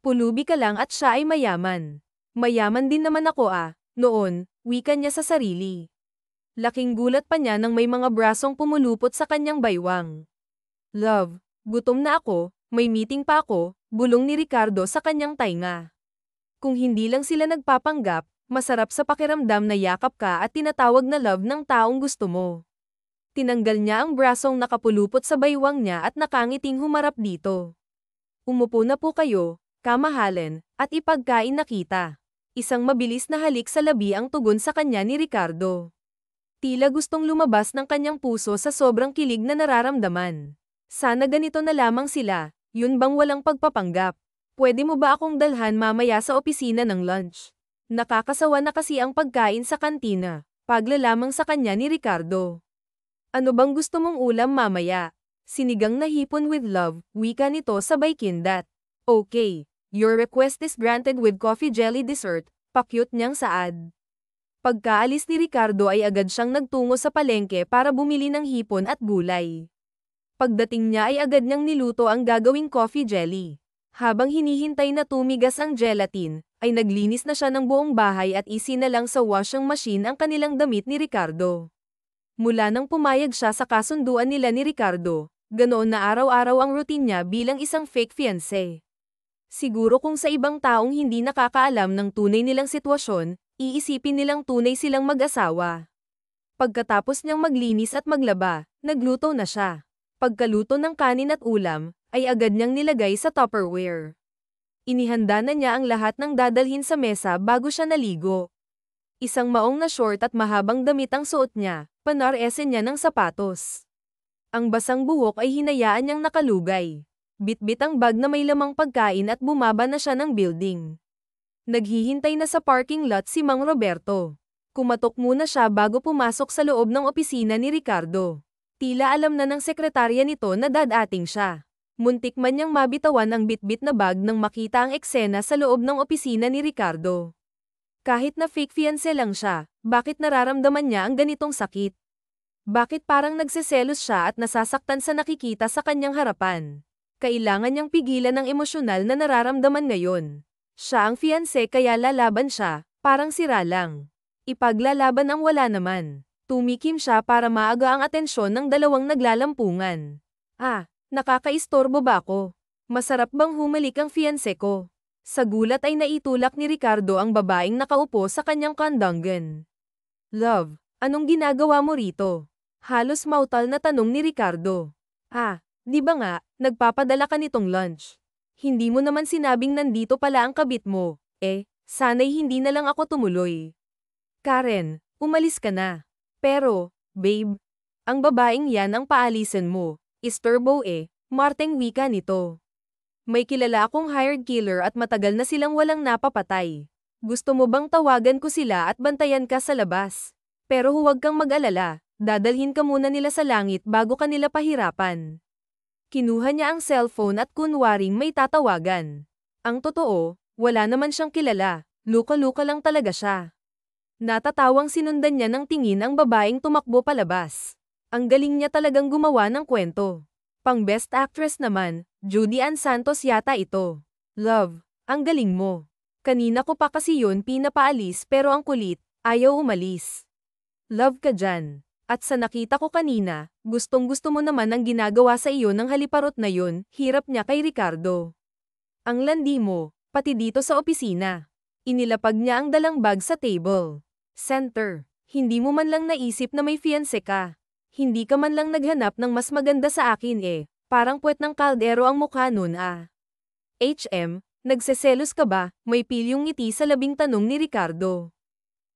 Speaker 1: Pulubi ka lang at siya ay mayaman. Mayaman din naman ako ah, noon, wika niya sa sarili. Laking gulat pa niya nang may mga brasong pumulupot sa kanyang baywang. Love, gutom na ako, may meeting pa ako, bulong ni Ricardo sa kanyang tainga. Kung hindi lang sila nagpapanggap, masarap sa pakiramdam na yakap ka at tinatawag na love ng taong gusto mo. Tinanggal niya ang brasong nakapulupot sa baywang niya at nakangiting humarap dito. Umupo na po kayo, kamahalin, at ipagkain na kita. Isang mabilis na halik sa labi ang tugon sa kanya ni Ricardo. Tila gustong lumabas ng kanyang puso sa sobrang kilig na nararamdaman. Sana ganito na lamang sila, yun bang walang pagpapanggap? Pwede mo ba akong dalhan mamaya sa opisina ng lunch? Nakakasawa na kasi ang pagkain sa kantina, pagla lamang sa kanya ni Ricardo. Ano bang gusto mong ulam mamaya? Sinigang na hipon with love, wika nito sabay kindat. Okay, your request is granted with coffee jelly dessert, pakyut niyang saad. Pagkaalis ni Ricardo ay agad siyang nagtungo sa palengke para bumili ng hipon at gulay. Pagdating niya ay agad niyang niluto ang gagawing coffee jelly. Habang hinihintay na tumigas ang gelatin, ay naglinis na siya ng buong bahay at isinalang sa washing machine ang kanilang damit ni Ricardo. Mula nang pumayag siya sa kasunduan nila ni Ricardo, ganoon na araw-araw ang routine niya bilang isang fake fiancé. Siguro kung sa ibang taong hindi nakakaalam ng tunay nilang sitwasyon, iisipin nilang tunay silang mag-asawa. Pagkatapos niyang maglinis at maglaba, nagluto na siya. Pagkaluto ng kanin at ulam, ay agad niyang nilagay sa Tupperware. Inihanda na niya ang lahat ng dadalhin sa mesa bago siya naligo. Isang maong na short at mahabang damit ang suot niya, panaresen niya ng sapatos. Ang basang buhok ay hinayaan niyang nakalugay. Bitbit ang bag na may lamang pagkain at bumaba na siya ng building. Naghihintay na sa parking lot si Mang Roberto. Kumatok muna siya bago pumasok sa loob ng opisina ni Ricardo. Tila alam na ng sekretarya nito na dadating siya. Muntik man niyang mabitawan ang bitbit na bag nang makita ang eksena sa loob ng opisina ni Ricardo. Kahit na fake fiancé lang siya, bakit nararamdaman niya ang ganitong sakit? Bakit parang nagseselos siya at nasasaktan sa nakikita sa kanyang harapan? Kailangan niyang pigilan ang emosyonal na nararamdaman ngayon. Siya ang fiancé kaya lalaban siya, parang sira lang. Ipaglalaban ang wala naman. Tumikim siya para maaga ang atensyon ng dalawang naglalampungan. Ah, nakakaistorbo ba ako? Masarap bang humalik ang fiancé ko? Sa gulat ay naitulak ni Ricardo ang babaeng nakaupo sa kanyang kandanggan. Love, anong ginagawa mo rito? Halos mautal na tanong ni Ricardo. Ah, di ba nga, nagpapadala ka nitong lunch? Hindi mo naman sinabing nandito pala ang kabit mo, sana'y hindi na lang ako tumuloy. Karen, umalis ka na. Pero, babe, ang babaeng yan ang paalisan mo, isturbo Marteng wika nito. May kilala akong hired killer at matagal na silang walang napapatay. Gusto mo bang tawagan ko sila at bantayan ka sa labas? Pero huwag kang mag-alala, dadalhin ka muna nila sa langit bago ka nila pahirapan. Kinuha niya ang cellphone at kunwaring may tatawagan. Ang totoo, wala naman siyang kilala, luka-luka lang talaga siya. Natatawang sinundan niya ng tingin ang babaeng tumakbo palabas. Ang galing niya talagang gumawa ng kwento. Pang Best Actress naman, Judy Ann Santos yata ito. Love, ang galing mo. Kanina ko pa kasi yun pinapaalis pero ang kulit, ayaw umalis. Love ka dyan. At sa nakita ko kanina, gustong-gusto mo naman ang ginagawa sa iyo ng haliparot na yun, hirap niya kay Ricardo. Ang landi mo, pati dito sa opisina. Inilapag niya ang dalang bag sa table. Center, hindi mo man lang naisip na may fiancé ka. Hindi ka man lang naghanap ng mas maganda sa akin parang puwet ng kaldero ang mukha nun HM, nagseselos ka ba? May pilyong ngiti sa labing tanong ni Ricardo.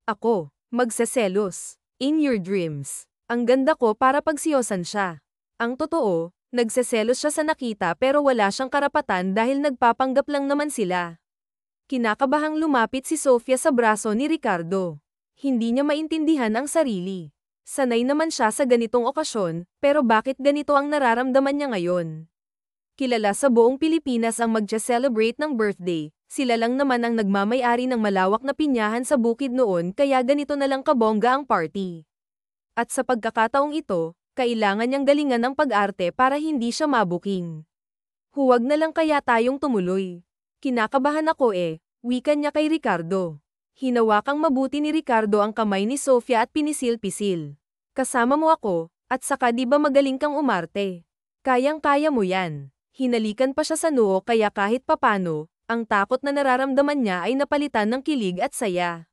Speaker 1: Ako, magseselos. In your dreams. Ang ganda ko para pagsiyosan siya. Ang totoo, nagseselos siya sa nakita pero wala siyang karapatan dahil nagpapanggap lang naman sila. Kinakabahang lumapit si Sofia sa braso ni Ricardo. Hindi niya maintindihan ang sarili. Sanay naman siya sa ganitong okasyon, pero bakit ganito ang nararamdaman niya ngayon? Kilala sa buong Pilipinas ang magja-celebrate ng birthday, sila lang naman ang nagmamay-ari ng malawak na pinyahan sa bukid noon kaya ganito na lang kabongga ang party. At sa pagkakataong ito, kailangan niyang galingan ng pag-arte para hindi siya mabuking. Huwag na lang kaya tayong tumuloy. Kinakabahan ako wika niya kay Ricardo. Hinawakang mabuti ni Ricardo ang kamay ni Sofia at pinisil-pisil. Kasama mo ako, at saka di ba magaling kang umarte? Kayang-kaya mo yan. Hinalikan pa siya sa noo kaya kahit papano, ang takot na nararamdaman niya ay napalitan ng kilig at saya.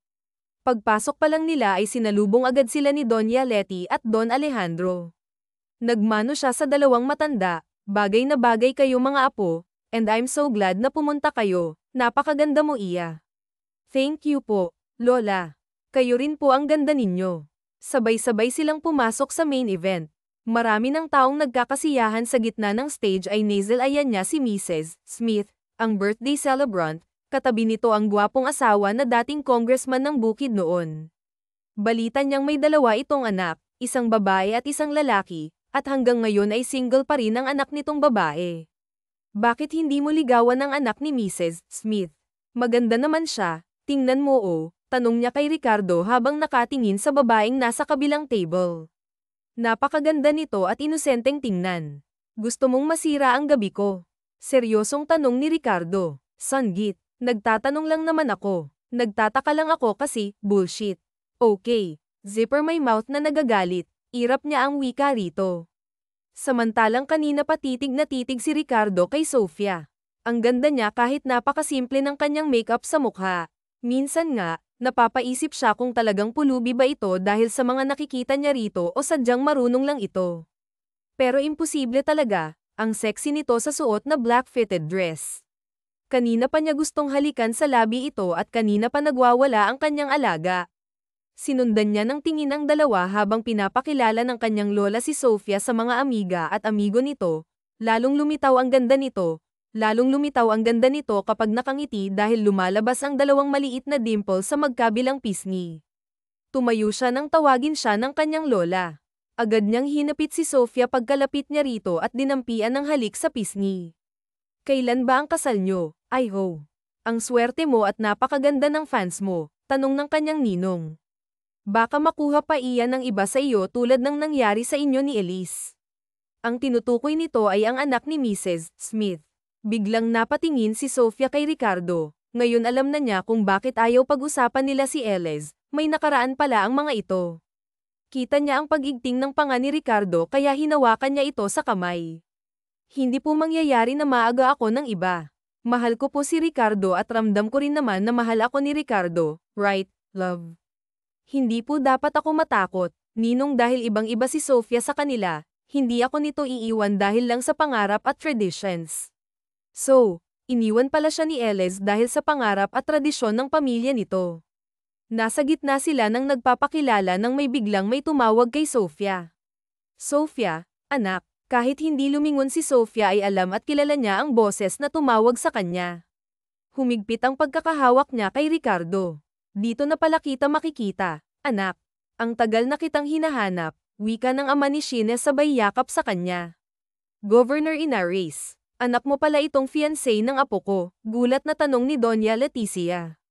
Speaker 1: Pagpasok pa lang nila ay sinalubong agad sila ni Doña Leti at Don Alejandro. Nagmano siya sa dalawang matanda, bagay na bagay kayo mga apo, and I'm so glad na pumunta kayo, napakaganda mo iya. Thank you po, Lola. Kayo rin po ang ganda ninyo. Sabay-sabay silang pumasok sa main event. Marami ng taong nagkakasiyahan sa gitna ng stage ay nasal-ayan niya si Mrs. Smith, ang birthday celebrant, katabi nito ang gwapong asawa na dating congressman ng bukid noon. Balita niyang may dalawa itong anak, isang babae at isang lalaki, at hanggang ngayon ay single pa rin ang anak nitong babae. Bakit hindi mo ligawan ang anak ni Mrs. Smith? Maganda naman siya, tingnan mo tanong niya kay Ricardo habang nakatingin sa babaeng nasa kabilang table. Napakaganda nito at inosenteng tingnan. Gusto mong masira ang gabi ko? Seryosong tanong ni Ricardo. Sanggit, nagtatanong lang naman ako. Nagtataka lang ako kasi, bullshit. Okay, zipper my mouth na nagagalit, irap niya ang wika rito. Samantalang kanina pa titig na titig si Ricardo kay Sofia. Ang ganda niya kahit napakasimple ng kanyang makeup sa mukha. Minsan nga, napapaisip siya kung talagang pulubi ba ito dahil sa mga nakikita niya rito o sadyang marunong lang ito. Pero imposible talaga, ang sexy nito sa suot na black-fitted dress. Kanina pa niya gustong halikan sa labi ito at kanina pa nagwawala ang kanyang alaga. Sinundan niya ng tingin ang dalawa habang pinapakilala ng kanyang lola si Sofia sa mga amiga at amigo nito, lalong lumitaw ang ganda nito. Lalong lumitaw ang ganda nito kapag nakangiti dahil lumalabas ang dalawang maliit na dimple sa magkabilang pisngi. Tumayo siya nang tawagin siya ng kanyang lola. Agad niyang hinapit si Sofia pagkalapit niya rito at dinampian ng halik sa pisngi. Kailan ba ang kasal niyo? Ay ho. Ang swerte mo at napakaganda ng fans mo, tanong ng kanyang ninong. Baka makuha pa iyan ng iba sa iyo tulad ng nangyari sa inyo ni Elise. Ang tinutukoy nito ay ang anak ni Mrs. Smith. Biglang napatingin si Sofia kay Ricardo, ngayon alam na niya kung bakit ayaw pag-usapan nila si Elise, may nakaraan pala ang mga ito. Kita niya ang pag-igting ng panga ni Ricardo kaya hinawakan niya ito sa kamay. Hindi po mangyayari na maaga ako ng iba. Mahal ko po si Ricardo at ramdam ko rin naman na mahal ako ni Ricardo, right, love? Hindi po dapat ako matakot, ninong dahil ibang-iba si Sofia sa kanila, hindi ako nito iiwan dahil lang sa pangarap at traditions. So, iniwan pala siya ni Elise dahil sa pangarap at tradisyon ng pamilya nito. Nasa gitna sila nang nagpapakilala nang may biglang may tumawag kay Sofia. Sofia, anak, kahit hindi lumingon si Sofia ay alam at kilala niya ang boses na tumawag sa kanya. Humigpit ang pagkakahawak niya kay Ricardo. Dito na pala kita makikita, anak. Ang tagal na kitang hinahanap, wika ng ama ni Shine sabay yakap sa kanya. Governor Inares. Anak mo pala itong fiancé ng apo ko, gulat na tanong ni Doña Leticia.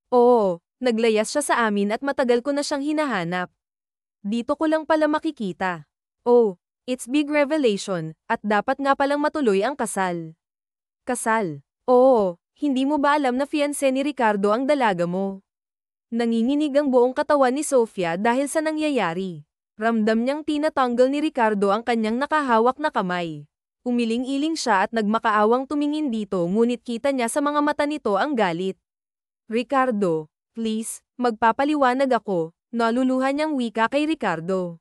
Speaker 1: Oo, naglayas siya sa amin at matagal ko na siyang hinahanap. Dito ko lang pala makikita. Oh, it's big revelation, at dapat nga palang matuloy ang kasal. Kasal? Oo, hindi mo ba alam na fiancé ni Ricardo ang dalaga mo? Nanginginig ang buong katawan ni Sofia dahil sa nangyayari. Ramdam niyang tinatanggal ni Ricardo ang kanyang nakahawak na kamay. Umiling-iling siya at nagmakaawang tumingin dito ngunit kita niya sa mga mata nito ang galit. Ricardo, please, magpapaliwanag ako, naluluhan niyang wika kay Ricardo.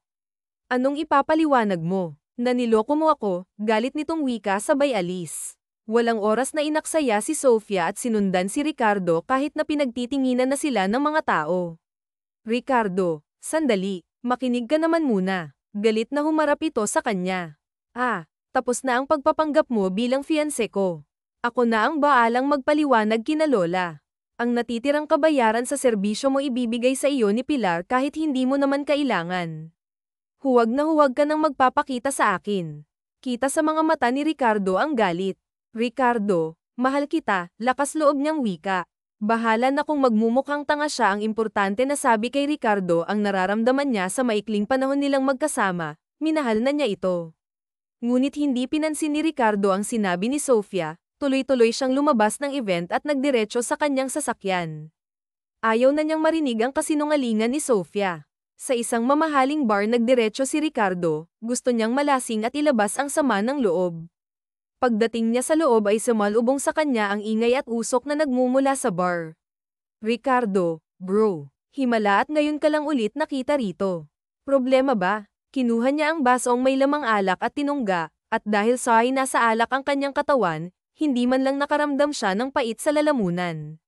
Speaker 1: Anong ipapaliwanag mo? Naniloko mo ako, galit nitong wika sabay alis. Walang oras na inaksaya si Sofia at sinundan si Ricardo kahit na pinagtitinginan na sila ng mga tao. Ricardo, sandali, makinig ka naman muna. Galit na humarap ito sa kanya. Tapos na ang pagpapanggap mo bilang fiancé ko. Ako na ang baalang magpaliwanag kina Lola. Ang natitirang kabayaran sa serbisyo mo ibibigay sa iyo ni Pilar kahit hindi mo naman kailangan. Huwag na huwag ka nang magpapakita sa akin. Kita sa mga mata ni Ricardo ang galit. Ricardo, mahal kita, lakas loob niyang wika. Bahala na kung magmumukhang tanga siya, ang importante na sabi kay Ricardo ang nararamdaman niya sa maikling panahon nilang magkasama, minahal na niya ito. Ngunit hindi pinansin ni Ricardo ang sinabi ni Sofia, tuloy-tuloy siyang lumabas ng event at nagdiretso sa kanyang sasakyan. Ayaw na niyang marinig ang kasinungalingan ni Sofia. Sa isang mamahaling bar nagdiretso si Ricardo, gusto niyang malasing at ilabas ang sama ng loob. Pagdating niya sa loob ay sumalubong sa kanya ang ingay at usok na nagmumula sa bar. Ricardo, bro, himala at ngayon ka lang ulit nakita rito. Problema ba? Kinuha niya ang basong may lamang alak at tinungga, at dahil ay nasa alak ang kanyang katawan, hindi man lang nakaramdam siya ng pait sa lalamunan.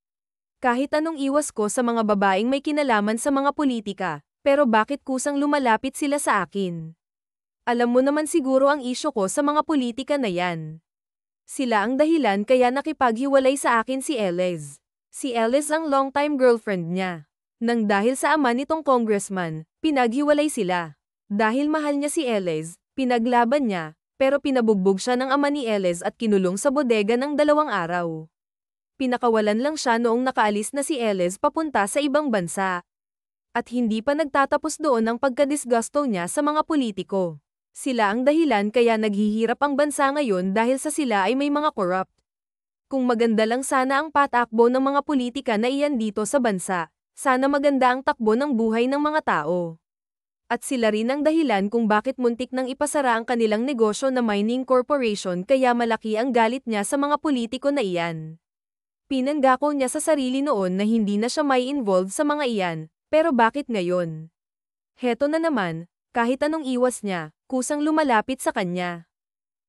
Speaker 1: Kahit anong iwas ko sa mga babaeng may kinalaman sa mga politika, pero bakit kusang lumalapit sila sa akin? Alam mo naman siguro ang isyo ko sa mga politika na yan. Sila ang dahilan kaya nakipaghiwalay sa akin si Elez. Si Elez ang long-time girlfriend niya. Nang dahil sa ama nitong congressman, pinaghiwalay sila. Dahil mahal niya si Elez, pinaglaban niya, pero pinabugbog siya ng ama ni Elez at kinulong sa bodega ng 2 araw. Pinakawalan lang siya noong nakaalis na si Elez papunta sa ibang bansa. At hindi pa nagtatapos doon ang pagkadisgusto niya sa mga politiko. Sila ang dahilan kaya naghihirap ang bansa ngayon dahil sa sila ay may mga corrupt. Kung maganda lang sana ang patakbo ng mga politika na iyan dito sa bansa, sana maganda ang takbo ng buhay ng mga tao. At sila rin ang dahilan kung bakit muntik nang ipasara ang kanilang negosyo na mining corporation kaya malaki ang galit niya sa mga politiko na iyan. Pinanggako niya sa sarili noon na hindi na siya may involved sa mga iyan, pero bakit ngayon? Heto na naman, kahit anong iwas niya, kusang lumalapit sa kanya.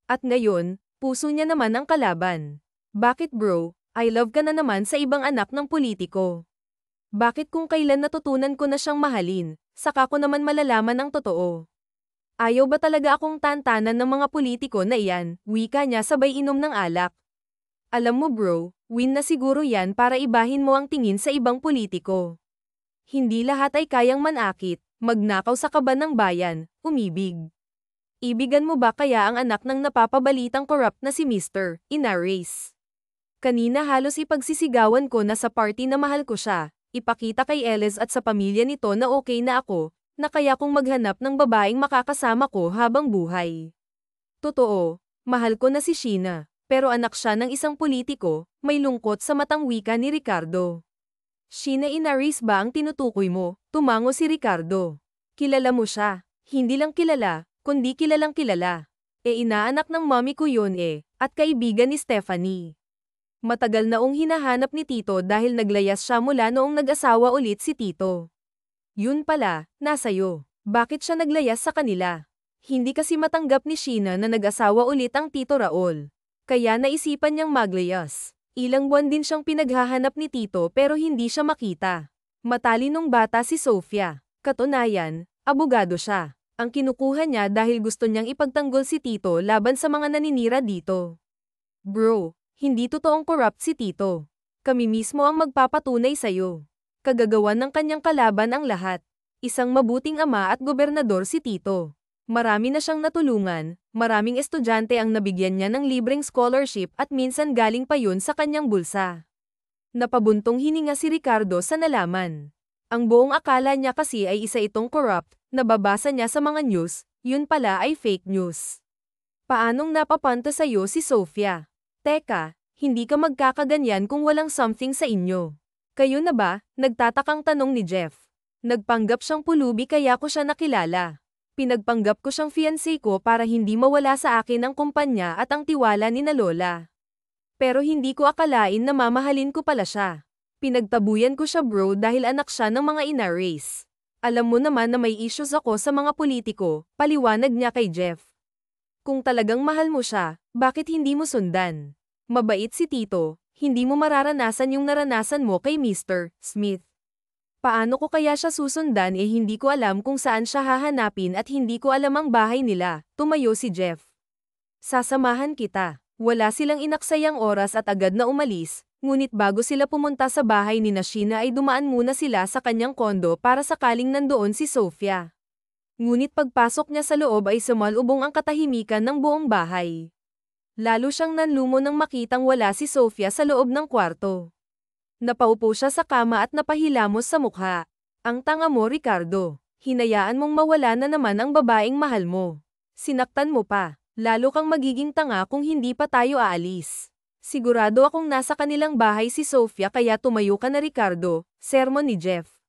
Speaker 1: At ngayon, puso niya naman ang kalaban. Bakit bro, I love ka na naman sa ibang anak ng politiko? Bakit kung kailan natutunan ko na siyang mahalin, saka ko naman malalaman ang totoo? Ayaw ba talaga akong tantanan ng mga politiko na iyan, wika niya sabay inom ng alak. Alam mo bro, win na siguro yan para ibahin mo ang tingin sa ibang politiko. Hindi lahat ay kayang manakit, magnakaw sa kaban ng bayan, umibig. Ibigan mo ba kaya ang anak ng napapabalitang corrupt na si Mr. Inares? Kanina halos ipagsisigawan ko na sa party na mahal ko siya, ipakita kay Elez at sa pamilya nito na okay na ako, na kaya kong maghanap ng babaeng makakasama ko habang buhay. Totoo, mahal ko na si Sheena, pero anak siya ng isang politiko, may lungkot sa matang wika ni Ricardo. Sheena Inares ba ang tinutukoy mo? Tumango si Ricardo. Kilala mo siya, hindi lang kilala, kundi kilalang kilala. Inaanak ng mommy ko yun at kaibigan ni Stephanie. Matagal naong hinahanap ni Tito dahil naglayas siya mula noong nag-asawa ulit si Tito. Yun pala, nasa'yo. Bakit siya naglayas sa kanila? Hindi kasi matanggap ni Sheena na nag-asawa ulit ang Tito Raul. Kaya naisipan niyang maglayas. Ilang buwan din siyang pinaghahanap ni Tito pero hindi siya makita. Matalinong bata si Sofia. Katunayan, abogado siya. Ang kinukuha niya dahil gusto niyang ipagtanggol si Tito laban sa mga naninira dito. Bro, hindi totoong corrupt si Tito. Kami mismo ang magpapatunay sa'yo. Kagagawan ng kanyang kalaban ang lahat. Isang mabuting ama at gobernador si Tito. Marami na siyang natulungan, maraming estudyante ang nabigyan niya ng libreng scholarship at minsan galing pa yun sa kanyang bulsa. Napabuntong hininga si Ricardo sa nalaman. Ang buong akala niya kasi ay isa itong corrupt, nababasa niya sa mga news, yun pala ay fake news. Paanong napapanta sa'yo si Sofia? Teka, hindi ka magkakaganyan kung walang something sa inyo. Kayo na ba? Nagtatakang tanong ni Jeff. Nagpanggap siyang pulubi kaya ko siya nakilala. Pinagpanggap ko siyang fiancé ko para hindi mawala sa akin ang kumpanya at ang tiwala ni na Lola. Pero hindi ko akalain na mamahalin ko pala siya. Pinagtabuyan ko siya bro dahil anak siya ng mga Inares. Alam mo naman na may issues ako sa mga politiko, paliwanag niya kay Jeff. Kung talagang mahal mo siya, bakit hindi mo sundan? Mabait si Tito, hindi mo mararanasan yung naranasan mo kay Mr. Smith. Paano ko kaya siya susundan hindi ko alam kung saan siya hahanapin at hindi ko alam ang bahay nila, tumayo si Jeff. Sasamahan kita. Wala silang inaksayang oras at agad na umalis, ngunit bago sila pumunta sa bahay ni Sheena ay dumaan muna sila sa kanyang kondo para sakaling nandoon si Sofia. Ngunit pagpasok niya sa loob ay sumalubong ang katahimikan ng buong bahay. Lalo siyang nanlumo nang makitang wala si Sofia sa loob ng kwarto. Napaupo siya sa kama at napahilamos sa mukha. Ang tanga mo, Ricardo. Hinayaan mong mawala na naman ang babaeng mahal mo. Sinaktan mo pa. Lalo kang magiging tanga kung hindi pa tayo aalis. Sigurado akong nasa kanilang bahay si Sofia kaya tumayo ka na, Ricardo, sermon ni Jeff.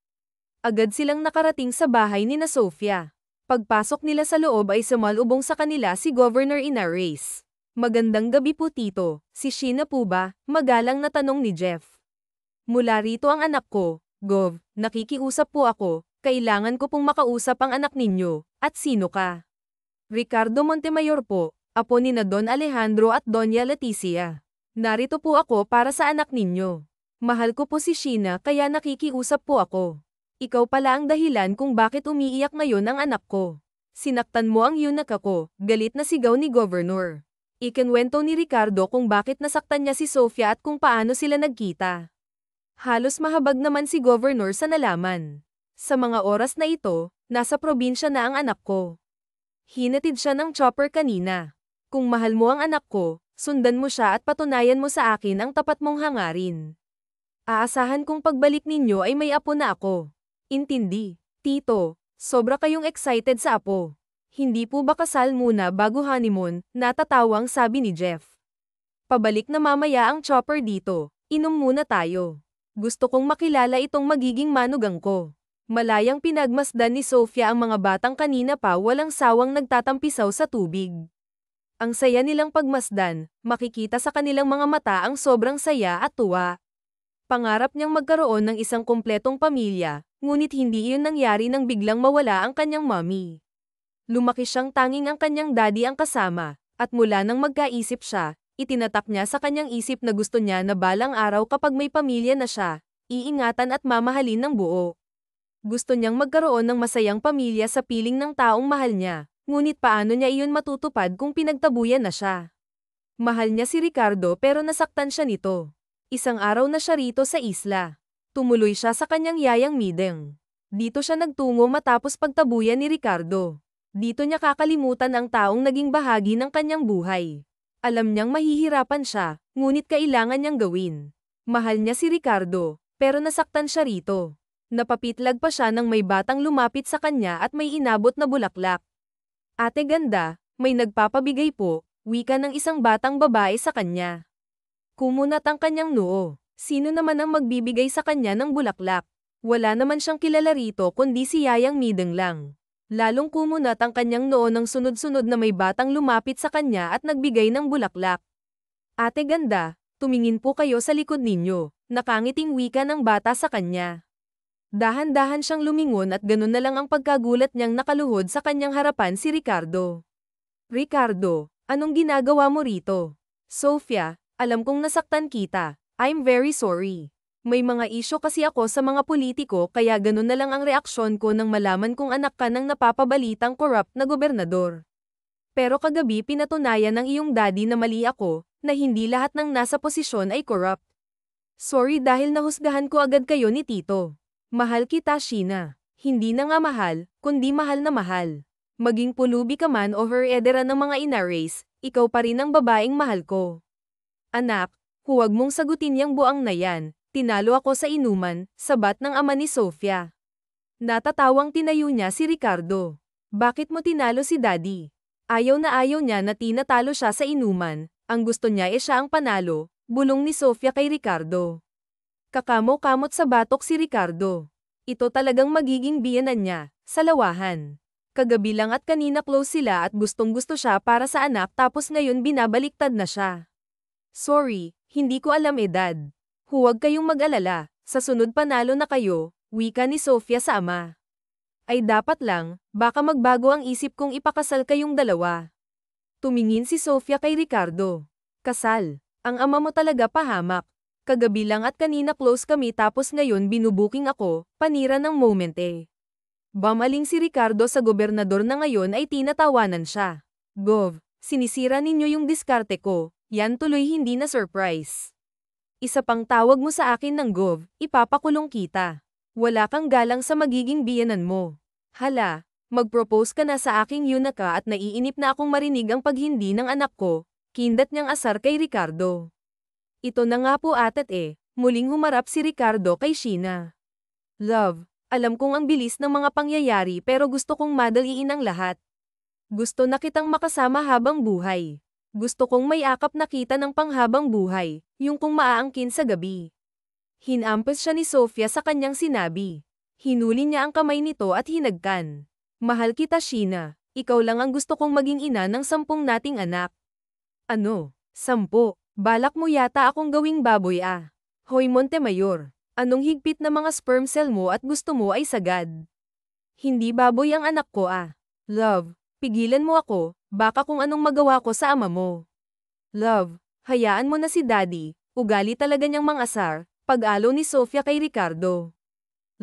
Speaker 1: Agad silang nakarating sa bahay ni na Sofia. Pagpasok nila sa loob ay sumalubong sa kanila si Governor Inares. Magandang gabi po, Tito. Si Sheena po ba? Magalang na tanong ni Jeff. Mula rito ang anak ko, Gov, nakikiusap po ako, kailangan ko pong makausap ang anak ninyo, at sino ka? Ricardo Montemayor po, apo ni na Don Alejandro at Doña Leticia. Narito po ako para sa anak ninyo. Mahal ko po si Sheena kaya nakikiusap po ako. Ikaw pala ang dahilan kung bakit umiiyak ngayon ang anak ko. Sinaktan mo ang eunuch ako, galit na sigaw ni Governor. Ikinwento ni Ricardo kung bakit nasaktan niya si Sofia at kung paano sila nagkita. Halos mahabag naman si Governor sa nalaman. Sa mga oras na ito, nasa probinsya na ang anak ko. Hinatid siya ng chopper kanina. Kung mahal mo ang anak ko, sundan mo siya at patunayan mo sa akin ang tapat mong hangarin. Aasahan kong pagbalik ninyo ay may apo na ako. Intindi, Tito, sobra kayong excited sa apo. Hindi po ba kasal muna bago honeymoon, natatawang sabi ni Jeff. Pabalik na mamaya ang chopper dito, inom muna tayo. Gusto kong makilala itong magiging manugang ko. Malayang pinagmasdan ni Sofia ang mga batang kanina pa walang sawang nagtatampisaw sa tubig. Ang saya nilang pagmasdan, makikita sa kanilang mga mata ang sobrang saya at tuwa. Pangarap niyang magkaroon ng isang kumpletong pamilya, ngunit hindi iyon nangyari nang biglang mawala ang kanyang mommy. Lumaki siyang tanging ang kanyang daddy ang kasama, at mula nang magkaisip siya, itinatak niya sa kanyang isip na gusto niya na balang araw kapag may pamilya na siya, iingatan at mamahalin ng buo. Gusto niyang magkaroon ng masayang pamilya sa piling ng taong mahal niya, ngunit paano niya iyon matutupad kung pinagtabuyan na siya? Mahal niya si Ricardo pero nasaktan siya nito. Isang araw na siya rito sa isla. Tumuloy siya sa kanyang yayang Mideng. Dito siya nagtungo matapos pagtabuyan ni Ricardo. Dito niya kakalimutan ang taong naging bahagi ng kanyang buhay. Alam niyang mahihirapan siya, ngunit kailangan niyang gawin. Mahal niya si Ricardo, pero nasaktan siya rito. Napapitlag pa siya nang may batang lumapit sa kanya at may inabot na bulaklak. Ate ganda, may nagpapabigay po, wika ng isang batang babae sa kanya. Kumunat ang kanyang noo. Sino naman ang magbibigay sa kanya ng bulaklak? Wala naman siyang kilala rito kundi si Yayang Mideng lang. Lalong kumunat ang kanyang noo ng sunod-sunod na may batang lumapit sa kanya at nagbigay ng bulaklak. Ate ganda, tumingin po kayo sa likod ninyo, nakangiting wika ng bata sa kanya. Dahan-dahan siyang lumingon at ganun na lang ang pagkagulat niyang nakaluhod sa kanyang harapan si Ricardo. Ricardo, anong ginagawa mo rito? Sofia, alam kong nasaktan kita. I'm very sorry. May mga isyo kasi ako sa mga politiko kaya ganun na lang ang reaksyon ko nang malaman kong anak ka ng napapabalitang corrupt na gobernador. Pero kagabi pinatunayan ng iyong daddy na mali ako, na hindi lahat ng nasa posisyon ay corrupt. Sorry dahil nahusgahan ko agad kayo ni Tito. Mahal kita, Sheena. Hindi na nga mahal, kundi mahal na mahal. Maging pulubi ka man o heredera ng mga Inares, ikaw pa rin ang babaeng mahal ko. Anak, huwag mong sagutin yang buang na yan. Tinalo ako sa inuman, sabat ng ama ni Sofia. Natatawang tinayo niya si Ricardo. Bakit mo tinalo si Daddy? Ayaw niya na tinatalo siya sa inuman, ang gusto niya siya ang panalo, bulong ni Sofia kay Ricardo. Kakamo-kamot sa batok si Ricardo. Ito talagang magiging biyenan niya, sa lawahan. Kagabi lang at kanina close sila at gustong-gusto siya para sa anak tapos ngayon binabaliktad na siya. Sorry, hindi ko alam edad. Huwag kayong mag-alala, sa sunod panalo na kayo, wika ni Sofia sa ama. Ay dapat lang, baka magbago ang isip kong ipakasal kayong dalawa. Tumingin si Sofia kay Ricardo. Kasal, ang ama mo talaga pahamak. Kagabi lang at kanina close kami tapos ngayon binubuking ako, panira ng moment eh. Bamaling si Ricardo sa gobernador na ngayon ay tinatawanan siya. Gov, sinisira ninyo yung diskarte ko, Yan tuloy hindi na surprise. Isa pang tawag mo sa akin ng Gov, ipapakulong kita. Wala kang galang sa magiging biyenan mo. Hala, mag-propose ka na sa aking Yunaka at naiinip na akong marinig ang paghindi ng anak ko, kindat niyang asar kay Ricardo. Ito na nga po atat muling humarap si Ricardo kay Sheena. Love, alam kong ang bilis ng mga pangyayari pero gusto kong madaliin ang lahat. Gusto na kitang makasama habang buhay. Gusto kong may akap na kita ng panghabang buhay, yung kung maaangkin sa gabi. Hinampas siya ni Sofia sa kanyang sinabi. Hinuli niya ang kamay nito at hinagkan. Mahal kita Sheena, ikaw lang ang gusto kong maging ina ng 10 nating anak. Ano? 10? Balak mo yata akong gawing baboy Hoy Montemayor, anong higpit na mga sperm cell mo at gusto mo ay sagad? Hindi baboy ang anak ko Love, pigilan mo ako, baka kung anong magawa ko sa ama mo. Love, hayaan mo na si Daddy, ugali talaga niyang mangasar, pag-alo ni Sofia kay Ricardo.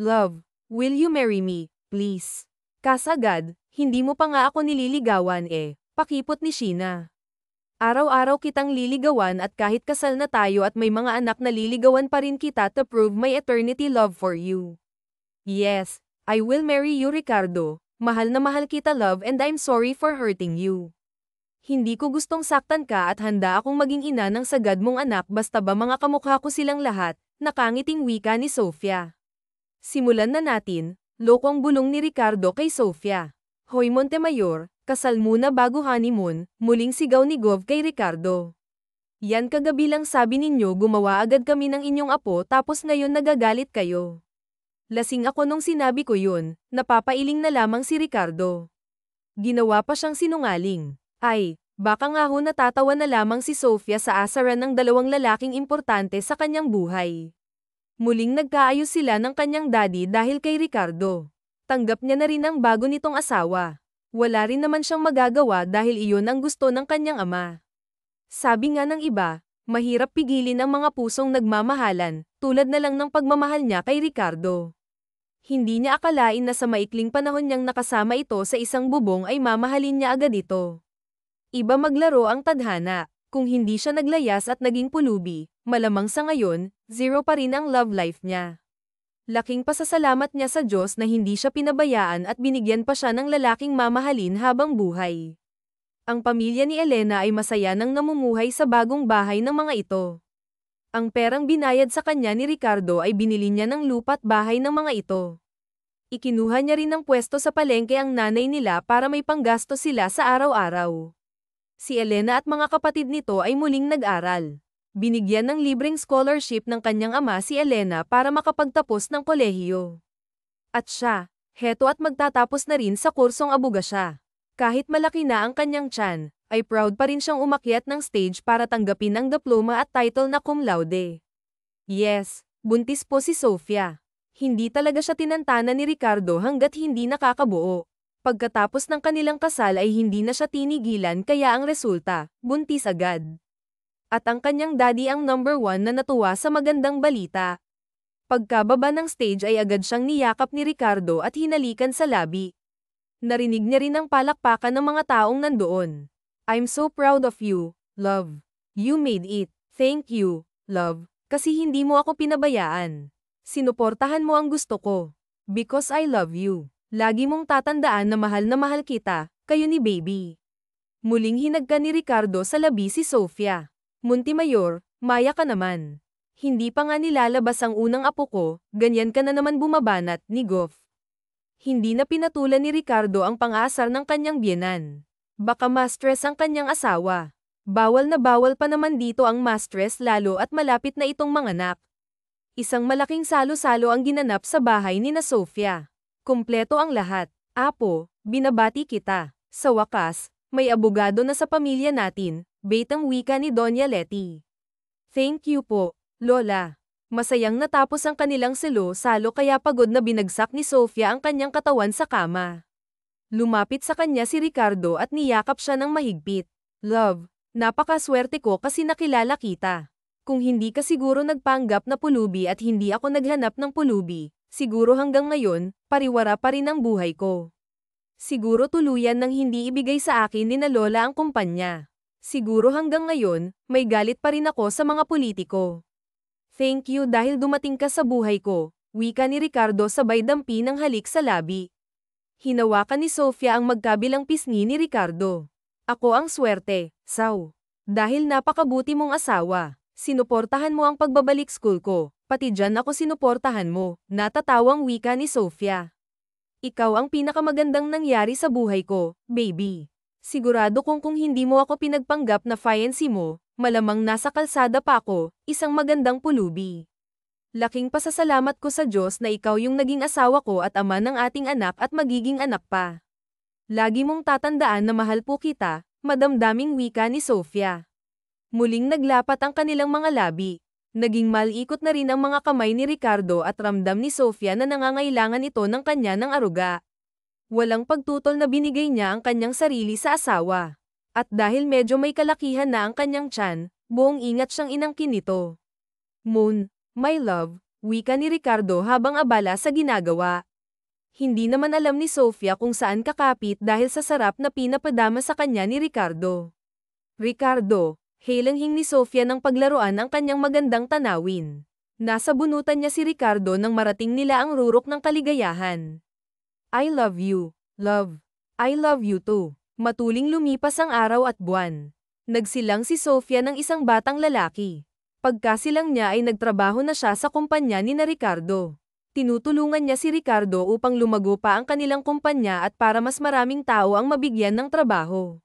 Speaker 1: Love, will you marry me, please? Kasagad, hindi mo pa nga ako nililigawan pakipot ni Sheena. Araw-araw kitang liligawan at kahit kasal na tayo at may mga anak na liligawan pa rin kita to prove my eternity love for you. Yes, I will marry you Ricardo, mahal na mahal kita love and I'm sorry for hurting you. Hindi ko gustong saktan ka at handa akong maging ina ng sagad mong anak basta ba mga kamukha ko silang lahat, nakangiting wika ni Sofia. Simulan na natin, lokong bulong ni Ricardo kay Sofia. Hoy Montemayor, kasal muna bago honeymoon, muling sigaw ni Gov kay Ricardo. Yan kagabi lang sabi ninyo gumawa agad kami ng inyong apo tapos ngayon nagagalit kayo. Lasing ako nung sinabi ko yun, napapailing na lamang si Ricardo. Ginawa pa siyang sinungaling. Ay, baka nga ho natatawa na lamang si Sofia sa asaran ng 2 lalaking importante sa kanyang buhay. Muling nagkaayos sila ng kanyang daddy dahil kay Ricardo. Tanggap niya na rin ang bago nitong asawa. Wala rin naman siyang magagawa dahil iyon ang gusto ng kanyang ama. Sabi nga ng iba, mahirap pigilin ang mga pusong nagmamahalan, tulad na lang ng pagmamahal niya kay Ricardo. Hindi niya akalain na sa maikling panahon niyang nakasama ito sa isang bubong ay mamahalin niya agad ito. Iba maglaro ang tadhana, kung hindi siya naglayas at naging pulubi, malamang sa ngayon, 0 pa rin ang love life niya. Laking pasasalamat niya sa Diyos na hindi siya pinabayaan at binigyan pa siya ng lalaking mamahalin habang buhay. Ang pamilya ni Elena ay masaya nang namumuhay sa bagong bahay ng mga ito. Ang perang binayad sa kanya ni Ricardo ay binili niya ng lupa at bahay ng mga ito. Ikinuha niya rin ng pwesto sa palengke ang nanay nila para may panggasto sila sa araw-araw. Si Elena at mga kapatid nito ay muling nag-aral. Binigyan ng libreng scholarship ng kanyang ama si Elena para makapagtapos ng kolehiyo. At siya, heto at magtatapos na rin sa kursong abogasya. Kahit malaki na ang kanyang tiyan, ay proud pa rin siyang umakyat ng stage para tanggapin ang diploma at title na cum laude. Yes, buntis po si Sofia. Hindi talaga siya tinantana ni Ricardo hanggat hindi nakakabuo. Pagkatapos ng kanilang kasal ay hindi na siya tinigilan kaya ang resulta, buntis agad. At ang kanyang daddy ang number 1 na natuwa sa magandang balita. Pagkababa ng stage ay agad siyang niyakap ni Ricardo at hinalikan sa labi. Narinig niya rin ang palakpakan ng mga taong nandoon. I'm so proud of you, love. You made it. Thank you, love, kasi hindi mo ako pinabayaan. Sinuportahan mo ang gusto ko. Because I love you. Lagi mong tatandaan na mahal kita, kayo ni baby. Muling hinagka ni Ricardo sa labi si Sofia. Montemayor, maya ka naman. Hindi pa nga nilalabas ang unang apo ko, ganyan ka na naman bumabanat ni Goff. Hindi na pinatulan ni Ricardo ang pang-aasar ng kanyang biyenan. Baka ma-stress ang kanyang asawa. Bawal na bawal pa naman dito ang ma-stress lalo at malapit na itong manganak. Isang malaking salo-salo ang ginanap sa bahay ni na Sofia. Kumpleto ang lahat. Apo, binabati kita. Sa wakas, may abogado na sa pamilya natin, betang wika ni Doña Letty. Thank you po, Lola. Masayang natapos ang kanilang salo kaya pagod na binagsak ni Sofia ang kanyang katawan sa kama. Lumapit sa kanya si Ricardo at niyakap siya ng mahigpit. Love, napakaswerte ko kasi nakilala kita. Kung hindi ka siguro nagpanggap na pulubi at hindi ako naghanap ng pulubi, siguro hanggang ngayon, pariwara pa rin ang buhay ko. Siguro tuluyan nang hindi ibigay sa akin ni na Lola ang kumpanya. Siguro hanggang ngayon, may galit pa rin ako sa mga politiko. Thank you dahil dumating ka sa buhay ko, wika ni Ricardo sabay dampi ng halik sa labi. Hinawakan ni Sofia ang magkabilang pisngi ni Ricardo. Ako ang swerte, Saw. Dahil napakabuti mong asawa, sinuportahan mo ang pagbabalik school ko, pati dyan ako sinuportahan mo, natatawang wika ni Sofia. Ikaw ang pinakamagandang nangyari sa buhay ko, baby. Sigurado kung hindi mo ako pinagpanggap na fiancé mo, malamang nasa kalsada pa ako, isang magandang pulubi. Laking pasasalamat ko sa Diyos na ikaw yung naging asawa ko at ama ng ating anak at magiging anak pa. Lagi mong tatandaan na mahal po kita, madamdaming wika ni Sofia. Muling naglapat ang kanilang mga labi. Naging malikot na rin ang mga kamay ni Ricardo at ramdam ni Sofia na nangangailangan ito ng kanya ng aruga. Walang pagtutol na binigay niya ang kanyang sarili sa asawa. At dahil medyo may kalakihan na ang kanyang tiyan, buong ingat siyang inangkin nito. Moon, my love, wika ni Ricardo habang abala sa ginagawa. Hindi naman alam ni Sofia kung saan kakapit dahil sa sarap na pinapadama sa kanya ni Ricardo. Ricardo, halanghing ni Sofia ng paglaruan ang kanyang magandang tanawin. Nasa bunutan niya si Ricardo nang marating nila ang rurok ng kaligayahan. I love you, love. I love you too. Matuling lumipas ang araw at buwan. Nagsilang si Sofia ng isang batang lalaki. Pagkasilang niya ay nagtrabaho na siya sa kumpanya ni na Ricardo. Tinutulungan niya si Ricardo upang lumago pa ang kanilang kumpanya at para mas maraming tao ang mabigyan ng trabaho.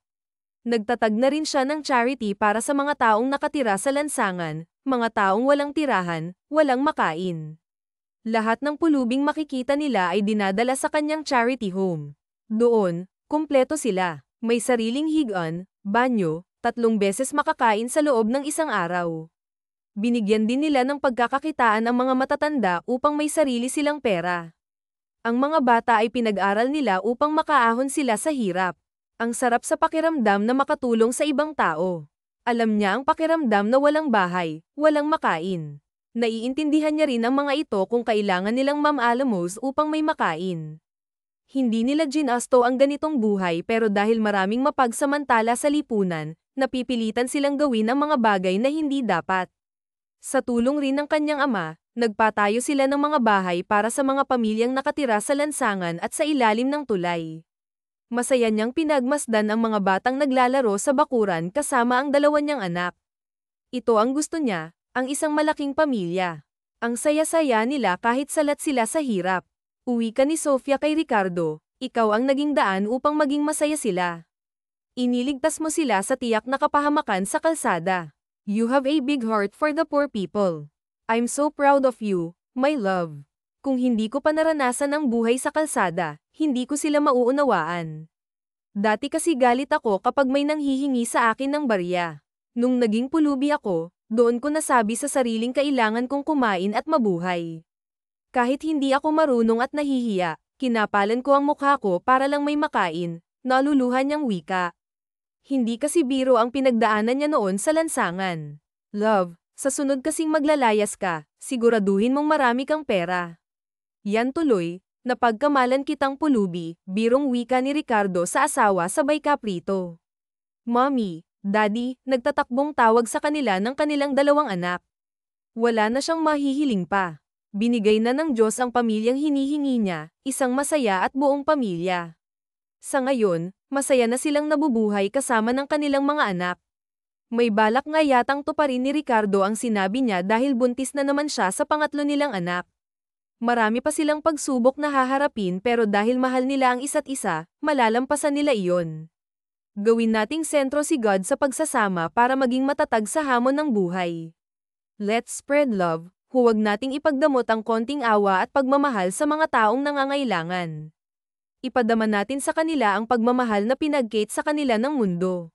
Speaker 1: Nagtatag na rin siya ng charity para sa mga taong nakatira sa lansangan, mga taong walang tirahan, walang makain. Lahat ng pulubing makikita nila ay dinadala sa kanyang charity home. Doon, kumpleto sila. May sariling higaan, banyo, 3 beses makakain sa loob ng isang araw. Binigyan din nila ng pagkakakitaan ang mga matatanda upang may sarili silang pera. Ang mga bata ay pinag-aral nila upang makaahon sila sa hirap. Ang sarap sa pakiramdam na makatulong sa ibang tao. Alam niya ang pakiramdam na walang bahay, walang makain. Naiintindihan niya rin ang mga ito kung kailangan nilang mamaalamos upang may makain. Hindi nila ginasto ang ganitong buhay pero dahil maraming mapagsamantala sa lipunan, napipilitan silang gawin ang mga bagay na hindi dapat. Sa tulong rin ng kanyang ama, nagpatayo sila ng mga bahay para sa mga pamilyang nakatira sa lansangan at sa ilalim ng tulay. Masaya niyang pinagmasdan ang mga batang naglalaro sa bakuran kasama ang 2 niyang anak. Ito ang gusto niya, ang isang malaking pamilya. Ang saya-saya nila kahit salat sila sa hirap. Uwi ka ni Sofia kay Ricardo, ikaw ang naging daan upang maging masaya sila. Iniligtas mo sila sa tiyak na kapahamakan sa kalsada. You have a big heart for the poor people. I'm so proud of you, my love. Kung hindi ko pa naranasan ang buhay sa kalsada, hindi ko sila mauunawaan. Dati kasi galit ako kapag may nanghihingi sa akin ng barya. Nung naging pulubi ako, doon ko nasabi sa sariling kailangan kong kumain at mabuhay. Kahit hindi ako marunong at nahihiya, kinapalan ko ang mukha ko para lang may makain, naluluhan niyang wika. Hindi kasi biro ang pinagdaanan niya noon sa lansangan. Love, sa sunod kasing maglalayas ka, siguraduhin mong marami kang pera. Yan tuloy, napagkamalan kitang pulubi, birong wika ni Ricardo sa asawa sabay kaprito. Mommy, Daddy, nagtatakbong tawag sa kanila ng kanilang 2 anak. Wala na siyang mahihiling pa. Binigay na ng Diyos ang pamilyang hinihingi niya, isang masaya at buong pamilya. Sa ngayon, masaya na silang nabubuhay kasama ng kanilang mga anak. May balak nga yatang tuparin ni Ricardo ang sinabi niya dahil buntis na naman siya sa pangatlo nilang anak. Marami pa silang pagsubok na haharapin pero dahil mahal nila ang isa't isa, malalampasan nila iyon. Gawin nating sentro si God sa pagsasama para maging matatag sa hamon ng buhay. Let's spread love, huwag nating ipagdamot ang konting awa at pagmamahal sa mga taong nangangailangan. Ipadama natin sa kanila ang pagmamahal na pinagkait sa kanila ng mundo.